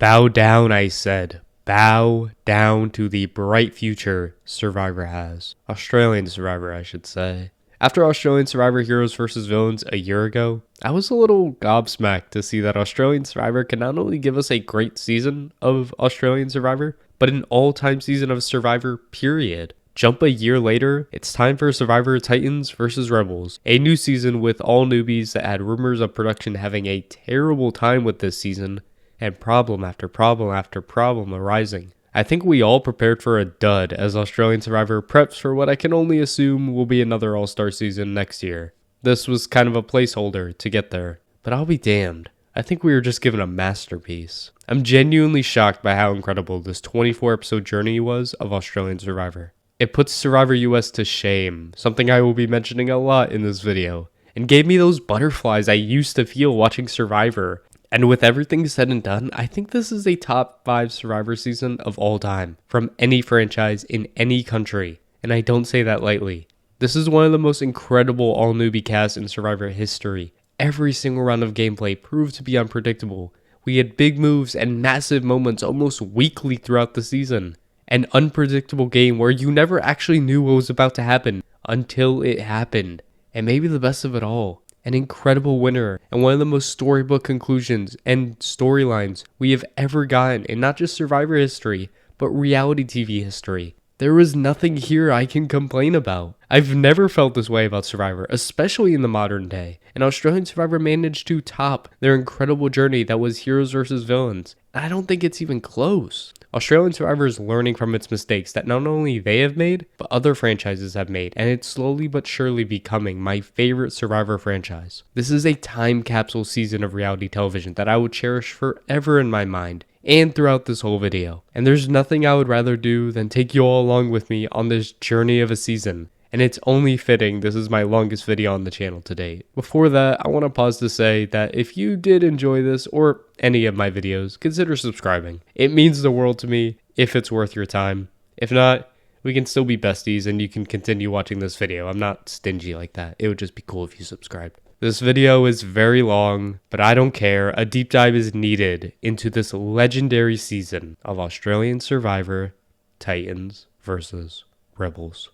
Bow down, I said. Bow down to the bright future Survivor has. Australian Survivor, I should say. After Australian Survivor Heroes vs. Villains a year ago, I was a little gobsmacked to see that Australian Survivor can not only give us a great season of Australian Survivor, but an all-time season of Survivor, period. Jump a year later, it's time for Survivor Titans vs. Rebels, a new season with all newbies that had rumors of production having a terrible time with this season, and problem after problem after problem arising. I think we all prepared for a dud as Australian Survivor preps for what I can only assume will be another all-star season next year. This was kind of a placeholder to get there, but I'll be damned. I think we were just given a masterpiece. I'm genuinely shocked by how incredible this 24-episode journey was of Australian Survivor. It puts Survivor US to shame, something I will be mentioning a lot in this video, and gave me those butterflies I used to feel watching Survivor. And with everything said and done, I think this is a top 5 Survivor season of all time, from any franchise in any country, and I don't say that lightly. This is one of the most incredible all-newbie casts in Survivor history. Every single round of gameplay proved to be unpredictable. We had big moves and massive moments almost weekly throughout the season. An unpredictable game where you never actually knew what was about to happen until it happened. And maybe the best of it all, an incredible winner and one of the most storybook conclusions and storylines we have ever gotten in not just Survivor history, but reality TV history. There was nothing here I can complain about. I've never felt this way about Survivor, especially in the modern day. And Australian Survivor managed to top their incredible journey that was Heroes vs. Villains. And I don't think it's even close. Australian Survivor is learning from its mistakes that not only they have made, but other franchises have made, and it's slowly but surely becoming my favorite Survivor franchise. This is a time capsule season of reality television that I will cherish forever in my mind, and throughout this whole video. And there's nothing I would rather do than take you all along with me on this journey of a season. And it's only fitting this is my longest video on the channel to date. Before that, I want to pause to say that if you did enjoy this or any of my videos, consider subscribing. It means the world to me if it's worth your time. If not, we can still be besties and you can continue watching this video. I'm not stingy like that. It would just be cool if you subscribed. This video is very long, but I don't care. A deep dive is needed into this legendary season of Australian Survivor Titans vs. Rebels.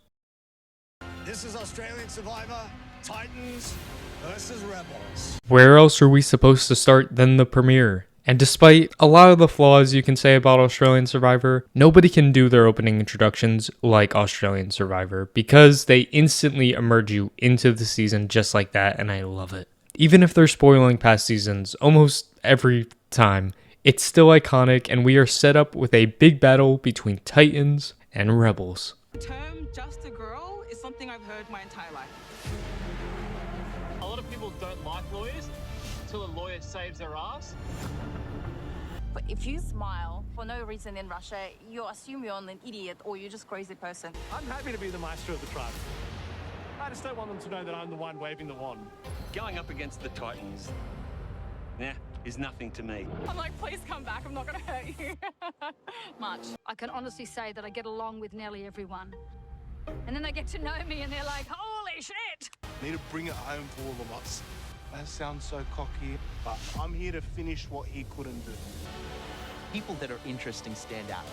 This is Australian Survivor, Titans versus Rebels. Where else are we supposed to start than the premiere? And despite a lot of the flaws you can say about Australian Survivor, nobody can do their opening introductions like Australian Survivor because they instantly immerse you into the season just like that, and I love it. Even if they're spoiling past seasons almost every time, it's still iconic, and we are set up with a big battle between Titans and Rebels. The term just a girl is something I've heard my entire life. A lot of people don't like lawyers until a lawyer saves their ass. But if you smile for no reason in Russia, you assume you're an idiot or you're just a crazy person. I'm happy to be the maestro of the tribe. I just don't want them to know that I'm the one waving the wand. Going up against the Titans, is nothing to me. I'm like, please come back, I'm not gonna hurt you. Much. I can honestly say that I get along with nearly everyone. And then they get to know me and they're like, holy shit! Need to bring it home to all of us. That sounds so cocky, but I'm here to finish what he couldn't do. People that are interesting stand out.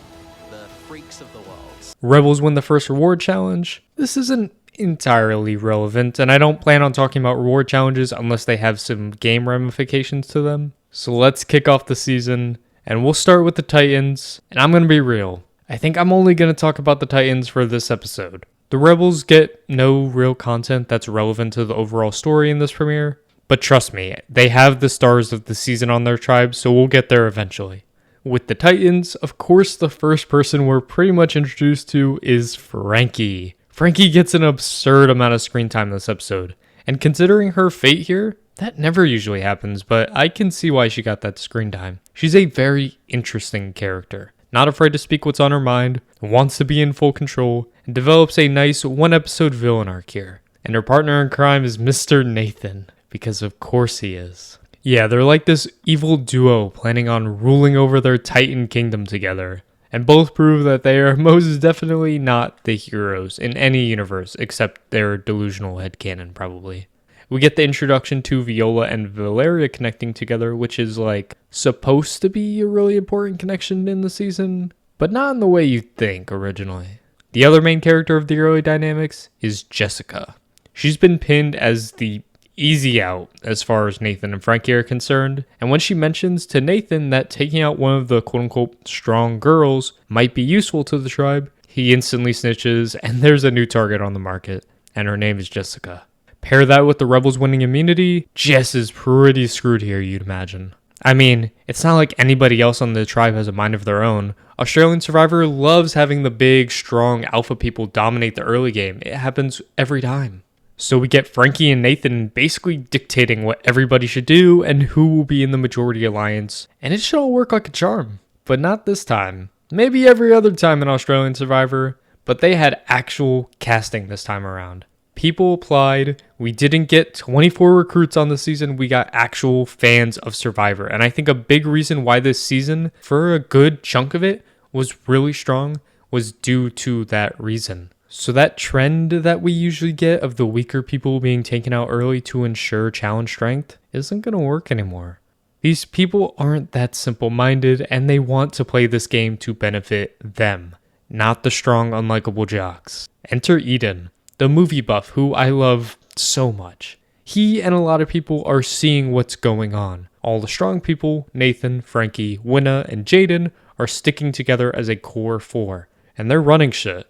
The freaks of the world. Rebels win the first reward challenge. This isn't entirely relevant, and I don't plan on talking about reward challenges unless they have some game ramifications to them. So let's kick off the season, and we'll start with the Titans, and I'm going to be real. I think I'm only going to talk about the Titans for this episode. The Rebels get no real content that's relevant to the overall story in this premiere, but trust me, they have the stars of the season on their tribe, so we'll get there eventually. With the Titans, of course, the first person we're pretty much introduced to is Frankie. Frankie gets an absurd amount of screen time this episode, and considering her fate here, that never usually happens, but I can see why she got that screen time. She's a very interesting character, not afraid to speak what's on her mind, wants to be in full control, and develops a nice one-episode villain arc here. And her partner in crime is Mr. Nathan, because of course he is. Yeah, they're like this evil duo planning on ruling over their Titan kingdom together, and both prove that they are most definitely not the heroes in any universe except their delusional headcanon probably. We get the introduction to Viola and Valeria connecting together, which is like supposed to be a really important connection in the season, but not in the way you think originally. The other main character of the early dynamics is Jessica. She's been pinned as the easy out as far as Nathan and Frankie are concerned, and when she mentions to Nathan that taking out one of the quote-unquote strong girls might be useful to the tribe, he instantly snitches, and there's a new target on the market, and her name is Jessica. Pair that with the rebels winning immunity, Jess is pretty screwed here, you'd imagine. I mean, it's not like anybody else on the tribe has a mind of their own. Australian Survivor loves having the big, strong alpha people dominate the early game. It happens every time. So we get Frankie and Nathan basically dictating what everybody should do and who will be in the majority alliance, and it should all work like a charm. But not this time. Maybe every other time in Australian Survivor, but they had actual casting this time around. People applied. We didn't get 24 recruits on the season. We got actual fans of Survivor. And I think a big reason why this season, for a good chunk of it, was really strong was due to that reason. So that trend that we usually get of the weaker people being taken out early to ensure challenge strength isn't going to work anymore. These people aren't that simple-minded, and they want to play this game to benefit them, not the strong, unlikable jocks. Enter Eden, the movie buff who I love so much. He and a lot of people are seeing what's going on. All the strong people, Nathan, Frankie, Winna, and Jaden, are sticking together as a core 4, and they're running shit.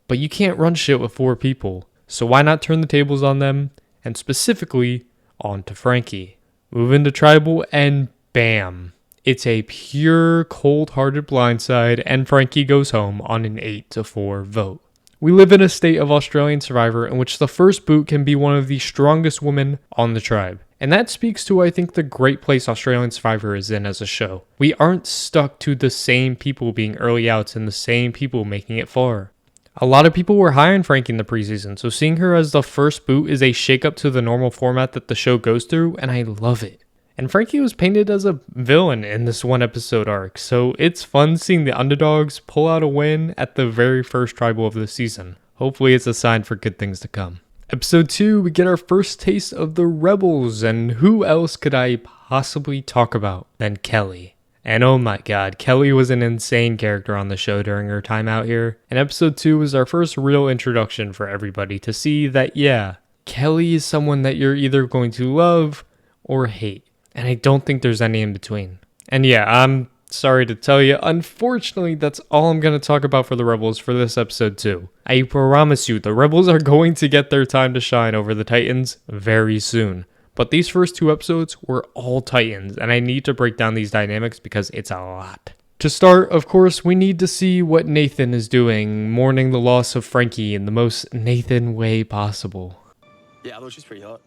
But you can't run shit with 4 people, so why not turn the tables on them, and specifically, onto Frankie. Move into tribal, and bam. It's a pure, cold-hearted blindside, and Frankie goes home on an 8-4 vote. We live in a state of Australian Survivor in which the first boot can be one of the strongest women on the tribe. And that speaks to, I think, the great place Australian Survivor is in as a show. We aren't stuck to the same people being early outs and the same people making it far. A lot of people were high on Frankie in the preseason, so seeing her as the first boot is a shakeup to the normal format that the show goes through, and I love it. And Frankie was painted as a villain in this one episode arc, so it's fun seeing the underdogs pull out a win at the very first tribal of the season. Hopefully it's a sign for good things to come. Episode 2, we get our first taste of the rebels, and who else could I possibly talk about than Kelly? And oh my god, Kelly was an insane character on the show during her time out here. And episode 2 was our first real introduction for everybody to see that, yeah, Kelly is someone that you're either going to love or hate. And I don't think there's any in between. And yeah, I'm sorry to tell you, unfortunately, that's all I'm going to talk about for the Rebels for this episode 2. I promise you, the Rebels are going to get their time to shine over the Titans very soon. But these first 2 episodes were all Titans, and I need to break down these dynamics because it's a lot. To start, of course, we need to see what Nathan is doing, mourning the loss of Frankie in the most Nathan way possible. Yeah, I thought she's pretty hot.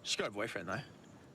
She's got a boyfriend, though.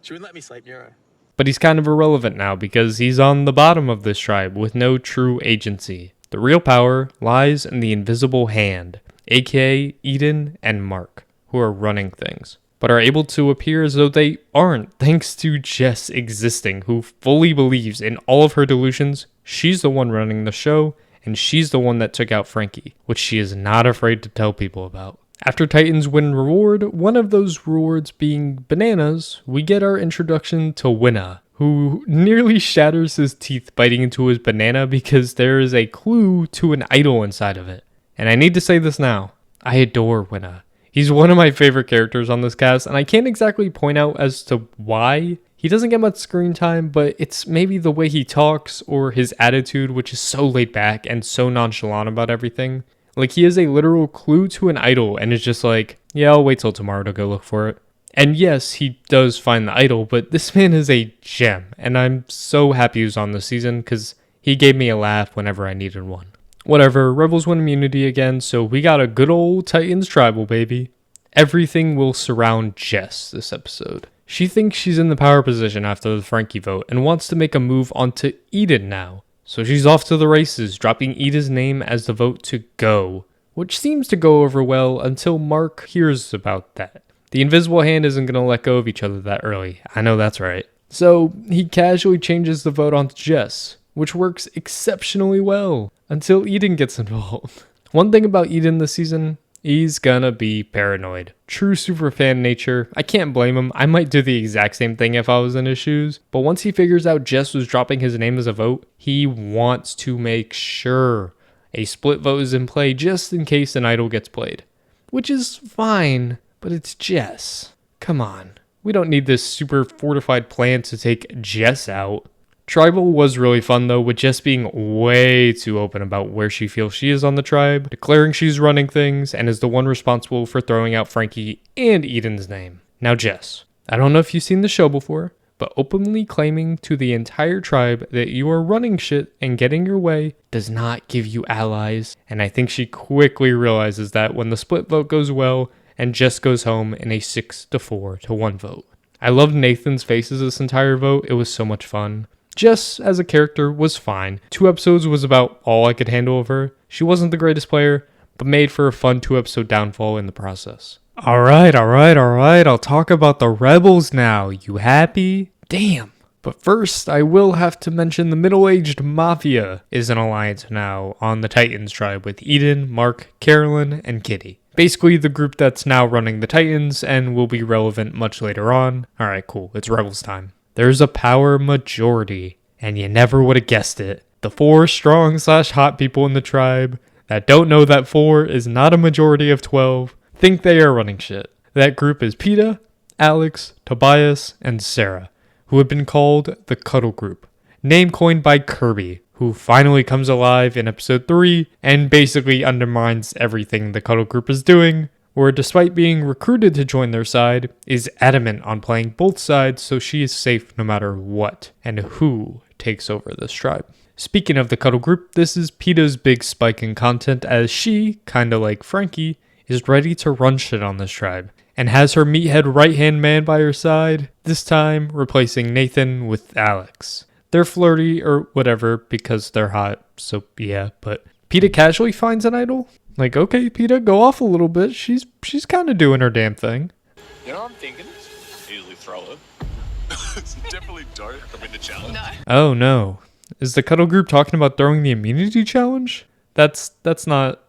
She wouldn't let me sleep near her. But he's kind of irrelevant now because he's on the bottom of this tribe with no true agency. The real power lies in the invisible hand, aka Eden and Mark, who are running things, but are able to appear as though they aren't thanks to Jess existing, who fully believes in all of her delusions. She's the one running the show, and she's the one that took out Frankie, which she is not afraid to tell people about. After Titans win reward, one of those rewards being bananas, we get our introduction to Winna, who nearly shatters his teeth biting into his banana because there is a clue to an idol inside of it. And I need to say this now, I adore Winna. He's one of my favorite characters on this cast, and I can't exactly point out as to why. He doesn't get much screen time, but it's maybe the way he talks or his attitude, which is so laid back and so nonchalant about everything. Like, he is a literal clue to an idol and is just like, yeah, I'll wait till tomorrow to go look for it. And yes, he does find the idol, but this man is a gem, and I'm so happy he's on this season because he gave me a laugh whenever I needed one. Whatever, Rebels win immunity again, so we got a good old Titans tribal, baby. Everything will surround Jess this episode. She thinks she's in the power position after the Frankie vote and wants to make a move onto Eden now. So she's off to the races, dropping Eden's name as the vote to go, which seems to go over well until Mark hears about that. The invisible hand isn't going to let go of each other that early. I know that's right. So he casually changes the vote onto Jess, which works exceptionally well until Eden gets involved. One thing about Eden this season, He's gonna be paranoid. True superfan nature. I can't blame him. I might do the exact same thing if I was in his shoes. But once he figures out Jess was dropping his name as a vote, he wants to make sure a split vote is in play just in case an idol gets played. Which is fine, but it's Jess. Come on. We don't need this super fortified plan to take Jess out. Tribal was really fun though, with Jess being way too open about where she feels she is on the tribe, declaring she's running things, and is the one responsible for throwing out Frankie and Eden's name. Now Jess, I don't know if you've seen the show before, but openly claiming to the entire tribe that you are running shit and getting your way does not give you allies, and I think she quickly realizes that when the split vote goes well, and Jess goes home in a 6-4 to 1 vote. I loved Nathan's faces this entire vote, it was so much fun. Jess, as a character, was fine. 2 episodes was about all I could handle of her. She wasn't the greatest player, but made for a fun 2-episode downfall in the process. Alright, I'll talk about the rebels now. You happy? Damn. But first, I will have to mention the middle-aged Mafia is an alliance now on the Titans tribe with Eden, Mark, Carolyn, and Kitty. Basically the group that's now running the Titans and will be relevant much later on. Alright, cool. It's Rebels time. There's a power majority, and you never would have guessed it. The 4 strong/hot people in the tribe that don't know that 4 is not a majority of 12 think they are running shit. That group is Peta, Alex, Tobias, and Sarah, who have been called the Cuddle Group, name coined by Kirby, who finally comes alive in episode 3 and basically undermines everything the Cuddle Group is doing, where despite being recruited to join their side, is adamant on playing both sides so she is safe no matter what and who takes over this tribe. Speaking of the Cuddle Group, this is Peta's big spike in content as she, kinda like Frankie, is ready to run shit on this tribe, and has her meathead right-hand man by her side, this time replacing Nathan with Alex. They're flirty or whatever because they're hot, so yeah, but Peta casually finds an idol? Like, okay, Peta, go off a little bit. She's kind of doing her damn thing. You know what I'm thinking? Easily throw it. It's definitely don't. I mean the challenge. No. Oh no. Is the Cuddle Group talking about throwing the immunity challenge? That's not...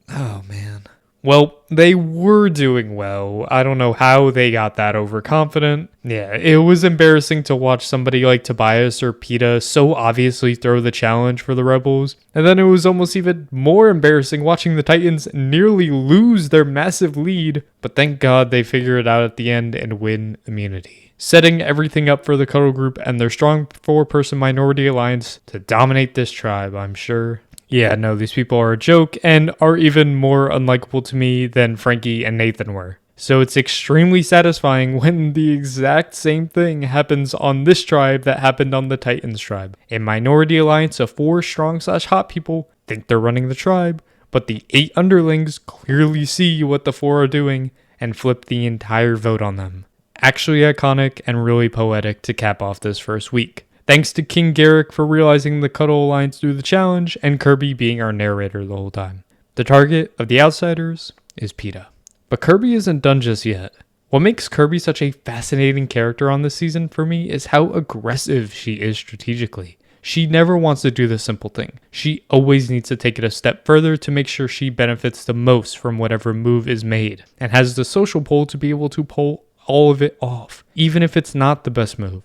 Oh man. Well, they were doing well. I don't know how they got that overconfident. Yeah, it was embarrassing to watch somebody like Tobias or Peta so obviously throw the challenge for the Rebels. And then it was almost even more embarrassing watching the Titans nearly lose their massive lead. But thank God they figure it out at the end and win immunity, setting everything up for the Cuddle Group and their strong 4-person minority alliance to dominate this tribe, I'm sure. Yeah, no, these people are a joke and are even more unlikable to me than Frankie and Nathan were. So it's extremely satisfying when the exact same thing happens on this tribe that happened on the Titans tribe. A minority alliance of 4 strong/hot people think they're running the tribe, but the 8 underlings clearly see what the 4 are doing and flip the entire vote on them. Actually iconic and really poetic to cap off this first week. Thanks to King Garrick for realizing the Cuddle Alliance through the challenge, and Kirby being our narrator the whole time. The target of the outsiders is Peta. But Kirby isn't done just yet. What makes Kirby such a fascinating character on this season for me is how aggressive she is strategically. She never wants to do the simple thing. She always needs to take it a step further to make sure she benefits the most from whatever move is made, and has the social pull to be able to pull all of it off, even if it's not the best move.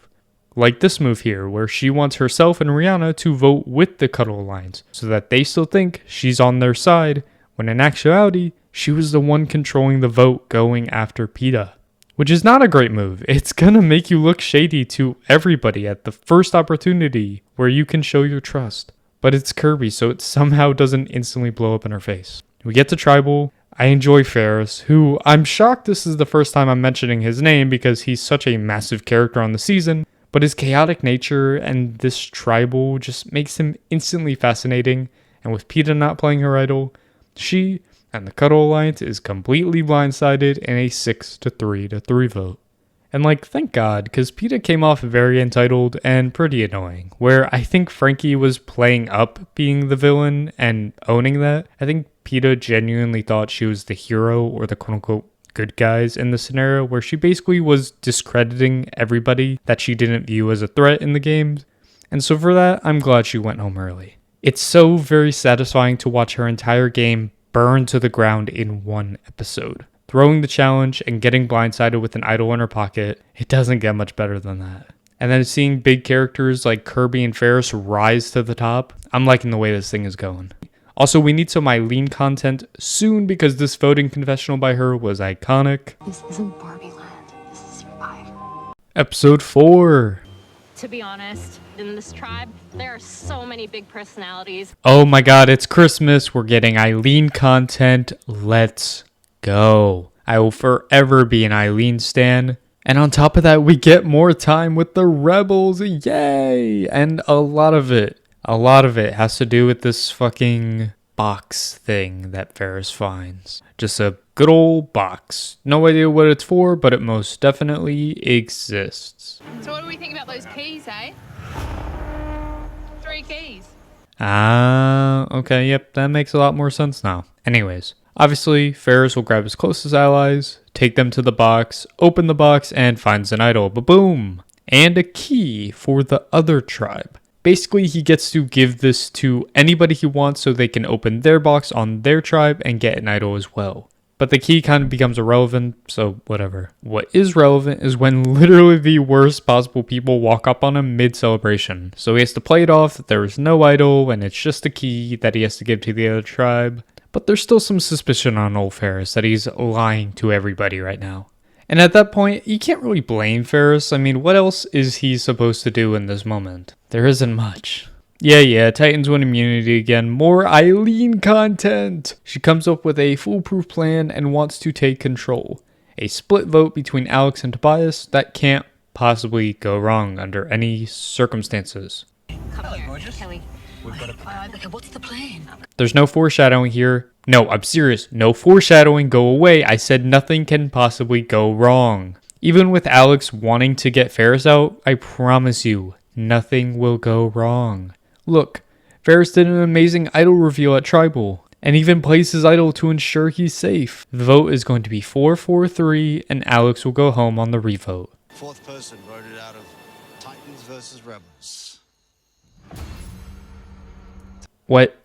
Like this move here, where she wants herself and Rihanna to vote with the Cuddle Alliance, so that they still think she's on their side, when in actuality, she was the one controlling the vote going after Peta. Which is not a great move. It's gonna make you look shady to everybody at the first opportunity where you can show your trust. But it's Kirby, so it somehow doesn't instantly blow up in her face. We get to Tribal. I enjoy Ferris, who I'm shocked this is the first time I'm mentioning his name because he's such a massive character on the season. But his chaotic nature and this tribal just makes him instantly fascinating, and with Peta not playing her idol, she and the Cuddle Alliance is completely blindsided in a 6-3 vote. And thank God, because Peta came off very entitled and pretty annoying, where I think Frankie was playing up being the villain and owning that. I think Peta genuinely thought she was the hero or the quote-unquote good guys in the scenario, where she basically was discrediting everybody that she didn't view as a threat in the games. And so for that, I'm glad she went home early. It's so very satisfying to watch her entire game burned to the ground in one episode. Throwing the challenge and getting blindsided with an idol in her pocket, it doesn't get much better than that. And then seeing big characters like Kirby and Ferris rise to the top, I'm liking the way this thing is going. Also, we need some Eileen content soon because this voting confessional by her was iconic. This isn't Barbie Land. This is Survivor. Episode 4. To be honest, in this tribe, there are so many big personalities. Oh my god, it's Christmas. We're getting Eileen content. Let's go. I will forever be an Eileen stan. And on top of that, we get more time with the rebels. Yay! And a lot of it has to do with this fucking box thing that Ferris finds. Just a good old box. No idea what it's for, but it most definitely exists. So what do we think about those keys, eh? 3 keys. Okay, yep, that makes a lot more sense now. Anyways, obviously, Ferris will grab his closest allies, take them to the box, open the box, and finds an idol. Ba-boom! And a key for the other tribe. Basically, he gets to give this to anybody he wants so they can open their box on their tribe and get an idol as well. But the key kind of becomes irrelevant, so whatever. What is relevant is when literally the worst possible people walk up on him mid-celebration. So he has to play it off that there is no idol and it's just a key that he has to give to the other tribe. But there's still some suspicion on old Ferris that he's lying to everybody right now. And at that point, you can't really blame Ferris. I mean, what else is he supposed to do in this moment? There isn't much. Yeah, Titans win immunity again. More Eileen content! She comes up with a foolproof plan and wants to take control. A split vote between Alex and Tobias that can't possibly go wrong under any circumstances. Come here, Kelly. Okay, what's the plan? There's no foreshadowing here. No, I'm serious. No foreshadowing. Go away. I said nothing can possibly go wrong. Even with Alex wanting to get Ferris out, I promise you, nothing will go wrong. Look, Ferris did an amazing idol reveal at Tribal, and even plays his idol to ensure he's safe. The vote is going to be 4-4-3, and Alex will go home on the revote. Fourth person voted out of Titans versus Rebels. What?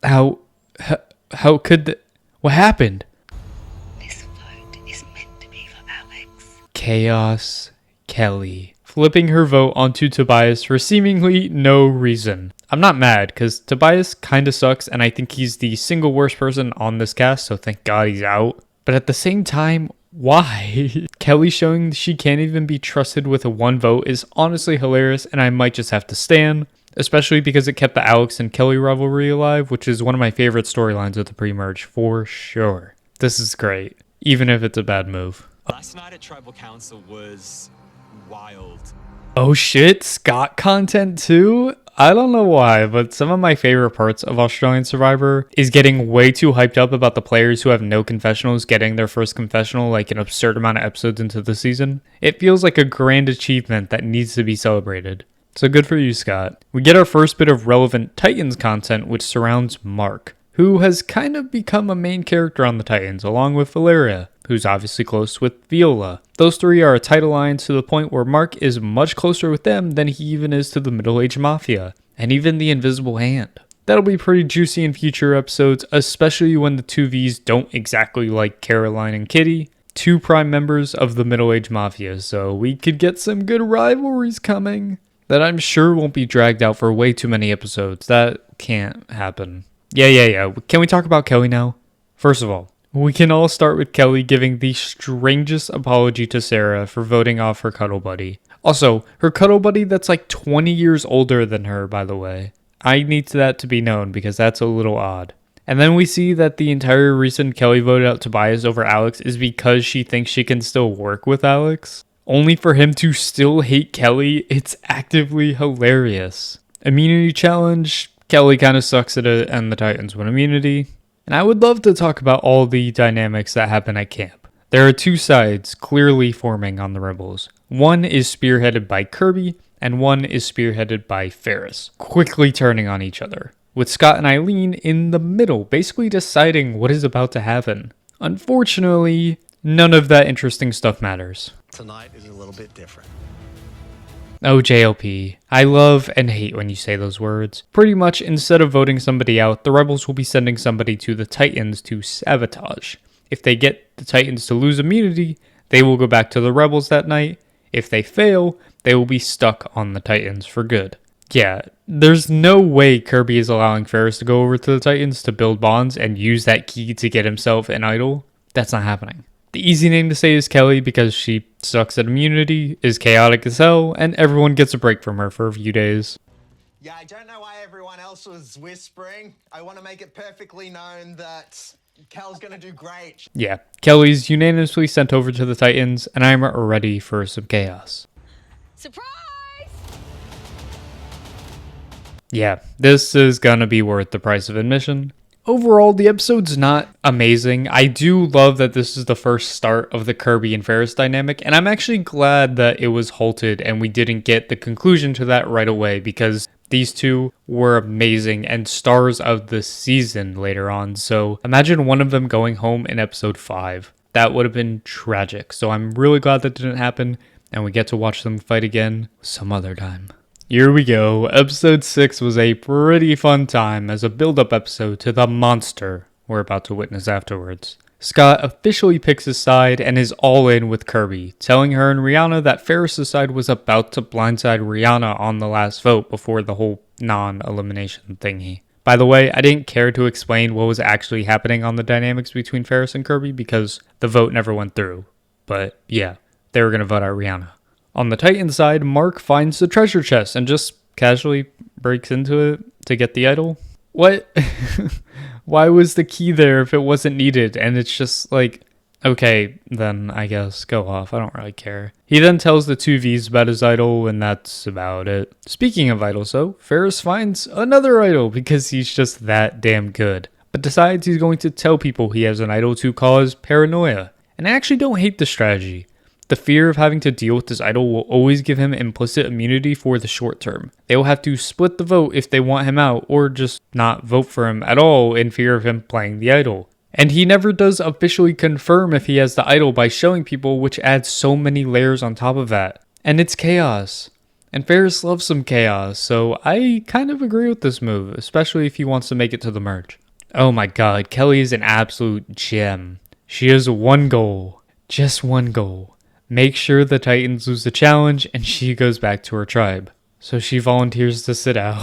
How could what happened? This vote is meant to be for Alex. Chaos Kelly. Flipping her vote onto Tobias for seemingly no reason. I'm not mad, because Tobias kinda sucks, and I think he's the single worst person on this cast, so thank God he's out. But at the same time, why? Kelly showing she can't even be trusted with a one vote is honestly hilarious, and I might just have to stan. Especially because it kept the Alex and Kelly rivalry alive, which is one of my favorite storylines of the pre-merge, for sure. This is great, even if it's a bad move. Last night at Tribal Council was wild. Oh shit, Scott content too? I don't know why, but some of my favorite parts of Australian Survivor is getting way too hyped up about the players who have no confessionals getting their first confessional like an absurd amount of episodes into the season. It feels like a grand achievement that needs to be celebrated. So good for you, Scott. We get our first bit of relevant Titans content, which surrounds Mark, who has kind of become a main character on the Titans, along with Valeria, who's obviously close with Viola. Those three are a tight alliance to the point where Mark is much closer with them than he even is to the middle-aged mafia, and even the Invisible Hand. That'll be pretty juicy in future episodes, especially when the two Vs don't exactly like Caroline and Kitty, two prime members of the middle-aged mafia, so we could get some good rivalries coming that I'm sure won't be dragged out for way too many episodes. That can't happen. Yeah. Can we talk about Kelly now? First of all, we can all start with Kelly giving the strangest apology to Sarah for voting off her cuddle buddy. Also, her cuddle buddy that's like 20 years older than her, by the way. I need that to be known because that's a little odd. And then we see that the entire reason Kelly voted out Tobias over Alex is because she thinks she can still work with Alex. Only for him to still hate Kelly. It's actively hilarious. Immunity challenge. Kelly kind of sucks at it and the Titans win immunity. And I would love to talk about all the dynamics that happen at camp. There are two sides clearly forming on the Rebels. One is spearheaded by Kirby and one is spearheaded by Ferris, quickly turning on each other, with Scott and Eileen in the middle, basically deciding what is about to happen. Unfortunately, none of that interesting stuff matters. Tonight is a little bit different. Oh, JLP. I love and hate when you say those words. Pretty much, instead of voting somebody out, the Rebels will be sending somebody to the Titans to sabotage. If they get the Titans to lose immunity, they will go back to the Rebels that night. If they fail, they will be stuck on the Titans for good. Yeah, there's no way Kirby is allowing Ferris to go over to the Titans to build bonds and use that key to get himself an idol. That's not happening. The easy name to say is Kelly because she sucks at immunity, is chaotic as hell, and everyone gets a break from her for a few days. Yeah, I don't know why everyone else was whispering. I want to make it perfectly known that Kel's gonna do great. Yeah, Kelly's unanimously sent over to the Titans, and I'm ready for some chaos. Surprise! Yeah, this is gonna be worth the price of admission. Overall, the episode's not amazing. I do love that this is the first start of the Kirby and Ferris dynamic, and I'm actually glad that it was halted and we didn't get the conclusion to that right away, because these two were amazing and stars of the season later on. So imagine one of them going home in episode 5. That would have been tragic. So I'm really glad that didn't happen, and we get to watch them fight again some other time. Here we go. Episode 6 was a pretty fun time as a build-up episode to the monster we're about to witness afterwards. Scott officially picks his side and is all in with Kirby, telling her and Rihanna that Ferris' side was about to blindside Rihanna on the last vote before the whole non-elimination thingy. By the way, I didn't care to explain what was actually happening on the dynamics between Ferris and Kirby because the vote never went through. But yeah, they were going to vote out Rihanna. On the Titan side, Mark finds the treasure chest and just casually breaks into it to get the idol. What? Why was the key there if it wasn't needed? And it's just like, okay, then I guess go off. I don't really care. He then tells the two Vs about his idol, and that's about it. Speaking of idols, though, Ferris finds another idol because he's just that damn good, but decides he's going to tell people he has an idol to cause paranoia. And I actually don't hate the strategy. The fear of having to deal with this idol will always give him implicit immunity for the short term. They will have to split the vote if they want him out, or just not vote for him at all in fear of him playing the idol. And he never does officially confirm if he has the idol by showing people, which adds so many layers on top of that. And it's chaos. And Ferris loves some chaos, so I kind of agree with this move, especially if he wants to make it to the merge. Oh my god, Kelly is an absolute gem. She has one goal. Just one goal. Make sure the Titans lose the challenge and she goes back to her tribe. So she volunteers to sit out.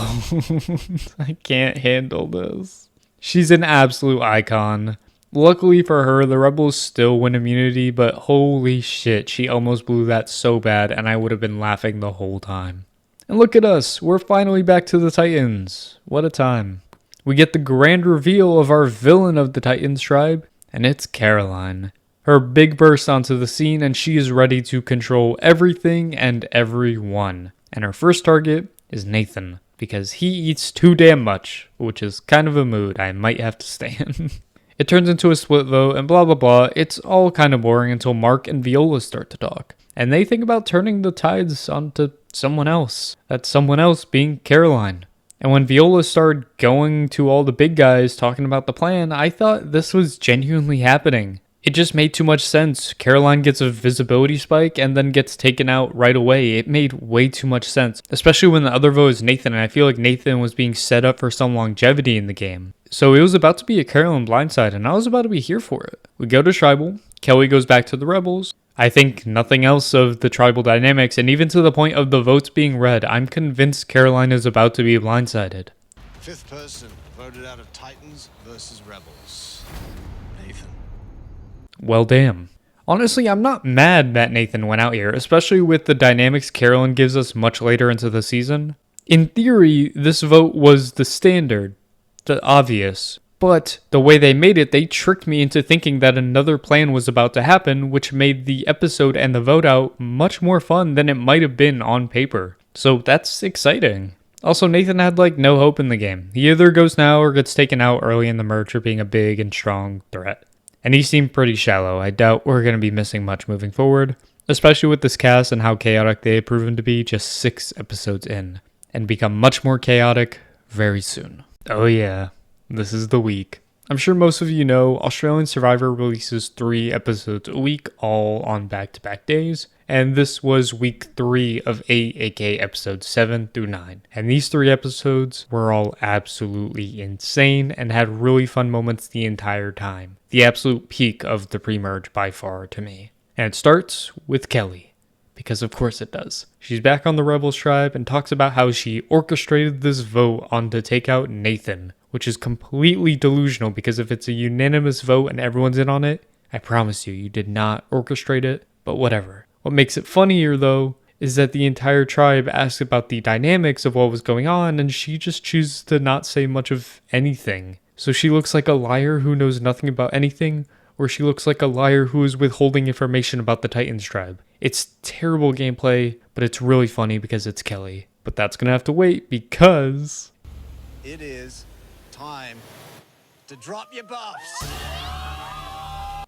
I can't handle this. She's an absolute icon. Luckily for her, the Rebels still win immunity, but holy shit, she almost blew that so bad and I would have been laughing the whole time. And look at us, we're finally back to the Titans. What a time. We get the grand reveal of our villain of the Titans tribe, and it's Caroline. Her big burst onto the scene, and she is ready to control everything and everyone. And her first target is Nathan, because he eats too damn much, which is kind of a mood I might have to stay in. It turns into a split vote, and blah blah blah. It's all kind of boring until Mark and Viola start to talk. And they think about turning the tides onto someone else. That someone else being Caroline. And when Viola started going to all the big guys talking about the plan, I thought this was genuinely happening. It just made too much sense. Caroline gets a visibility spike and then gets taken out right away. It made way too much sense, especially when the other vote is Nathan, and I feel like Nathan was being set up for some longevity in the game. So it was about to be a Caroline blindside, and I was about to be here for it. We go to Tribal. Kelly goes back to the Rebels. I think nothing else of the tribal dynamics, and even to the point of the votes being read, I'm convinced Caroline is about to be blindsided. Fifth person voted out of Titans versus Rebels. Nathan. Well, damn. Honestly, I'm not mad that Nathan went out here, especially with the dynamics Caroline gives us much later into the season. In theory, this vote was the standard, the obvious, but the way they made it, they tricked me into thinking that another plan was about to happen, which made the episode and the vote out much more fun than it might have been on paper. So that's exciting. Also, Nathan had no hope in the game. He either goes now or gets taken out early in the merge for being a big and strong threat. And he seemed pretty shallow. I doubt we're going to be missing much moving forward, especially with this cast and how chaotic they have proven to be just 6 episodes in, and become much more chaotic very soon. Oh yeah, this is the week. I'm sure most of you know Australian Survivor releases 3 episodes a week, all on back-to-back days, and this was week 3 of 8, aka episodes 7 through 9. And these 3 episodes were all absolutely insane and had really fun moments the entire time. The absolute peak of the pre-merge by far to me. And it starts with Kelly, because of course it does. She's back on the Rebels tribe and talks about how she orchestrated this vote on to take out Nathan, which is completely delusional because if it's a unanimous vote and everyone's in on it, I promise you did not orchestrate it, but whatever. What makes it funnier though is that the entire tribe asks about the dynamics of what was going on and she just chooses to not say much of anything. So she looks like a liar who knows nothing about anything, or she looks like a liar who is withholding information about the Titans tribe. It's terrible gameplay, but it's really funny because it's Kelly. But that's gonna have to wait because it is time to drop your buffs.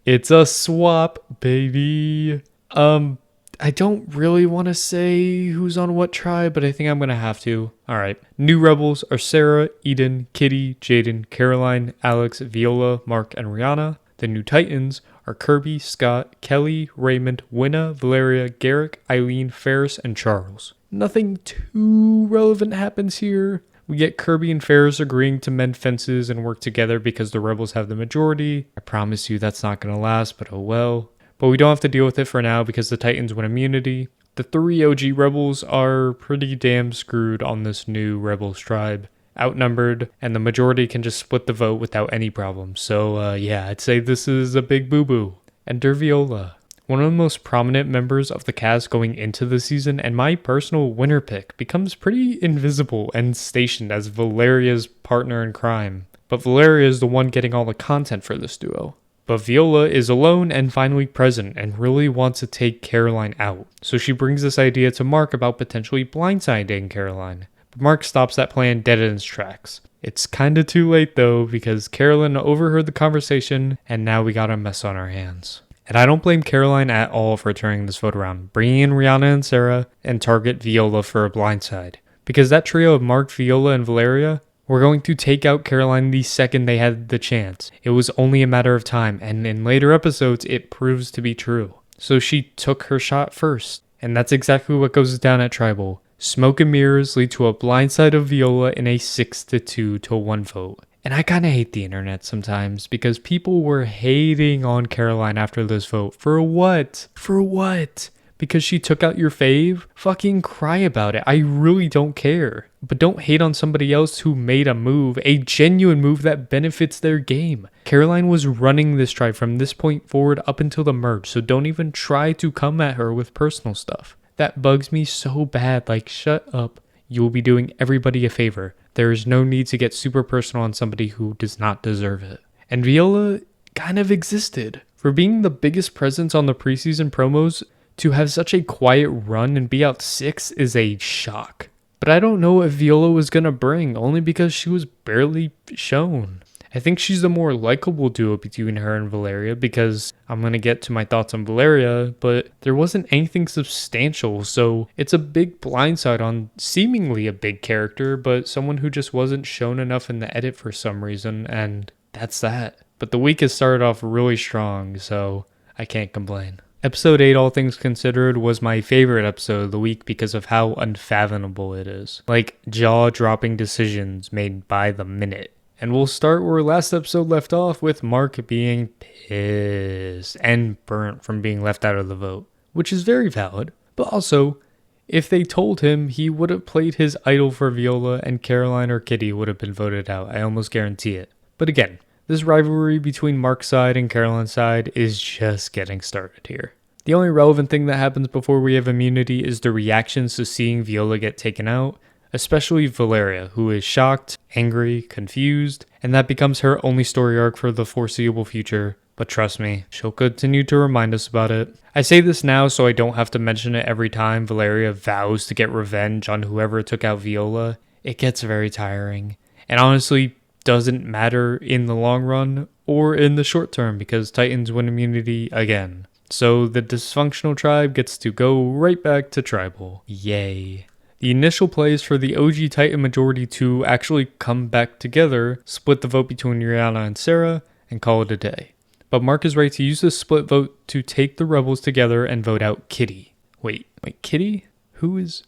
It's a swap, baby. I don't really want to say who's on what tribe, but I think I'm going to have to. Alright. New Rebels are Sarah, Eden, Kitty, Jaden, Caroline, Alex, Viola, Mark, and Rihanna. The new Titans are Kirby, Scott, Kelly, Raymond, Winna, Valeria, Garrick, Eileen, Ferris, and Charles. Nothing too relevant happens here. We get Kirby and Ferris agreeing to mend fences and work together because the Rebels have the majority. I promise you that's not going to last, but oh well. But we don't have to deal with it for now because the Titans win immunity. The 3 OG Rebels are pretty damn screwed on this new Rebels tribe. Outnumbered, and the majority can just split the vote without any problem. So yeah, I'd say this is a big boo-boo. Enter Viola, one of the most prominent members of the cast going into the season, and my personal winner pick, becomes pretty invisible and stationed as Valeria's partner in crime. But Valeria is the one getting all the content for this duo. But Viola is alone and finally present and really wants to take Caroline out. So she brings this idea to Mark about potentially blindsiding Caroline. But Mark stops that plan dead in its tracks. It's kinda too late though because Caroline overheard the conversation and now we got a mess on our hands. And I don't blame Caroline at all for turning this vote around, bringing in Rihanna and Sarah and target Viola for a blindside. Because that trio of Mark, Viola, and Valeria were going to take out Caroline the second they had the chance. It was only a matter of time, and in later episodes, it proves to be true. So she took her shot first, and that's exactly what goes down at Tribal. Smoke and mirrors lead to a blindside of Viola in a 6-2 to 1 vote. And I kinda hate the internet sometimes, because people were hating on Caroline after this vote. For what? For what? Because she took out your fave? Fucking cry about it. I really don't care. But don't hate on somebody else who made a move, a genuine move that benefits their game. Caroline was running this tribe from this point forward up until the merge, so don't even try to come at her with personal stuff. That bugs me so bad, like shut up. You will be doing everybody a favor. There is no need to get super personal on somebody who does not deserve it. And Viola kind of existed. For being the biggest presence on the preseason promos, to have such a quiet run and be out 6 is a shock. But I don't know what Viola was going to bring, only because she was barely shown. I think she's the more likable duo between her and Valeria, because I'm going to get to my thoughts on Valeria, but there wasn't anything substantial, so it's a big blindside on seemingly a big character, but someone who just wasn't shown enough in the edit for some reason, and that's that. But the week has started off really strong, so I can't complain. Episode 8, all things considered, was my favorite episode of the week because of how unfathomable it is. Like, jaw-dropping decisions made by the minute. And we'll start where last episode left off with Mark being pissed and burnt from being left out of the vote, which is very valid. But also, if they told him, he would have played his idol for Viola and Caroline or Kitty would have been voted out. I almost guarantee it. But again, this rivalry between Mark's side and Caroline's side is just getting started here. The only relevant thing that happens before we have immunity is the reactions to seeing Viola get taken out, especially Valeria, who is shocked, angry, confused, and that becomes her only story arc for the foreseeable future. But trust me, she'll continue to remind us about it. I say this now so I don't have to mention it every time Valeria vows to get revenge on whoever took out Viola. It gets very tiring, and honestly, doesn't matter in the long run or in the short term because Titans win immunity again. So the dysfunctional tribe gets to go right back to Tribal. Yay. The initial play is for the OG Titan majority to actually come back together, split the vote between Rihanna and Sarah, and call it a day. But Mark is right to use this split vote to take the Rebels together and vote out Kitty. Wait, Kitty? Who is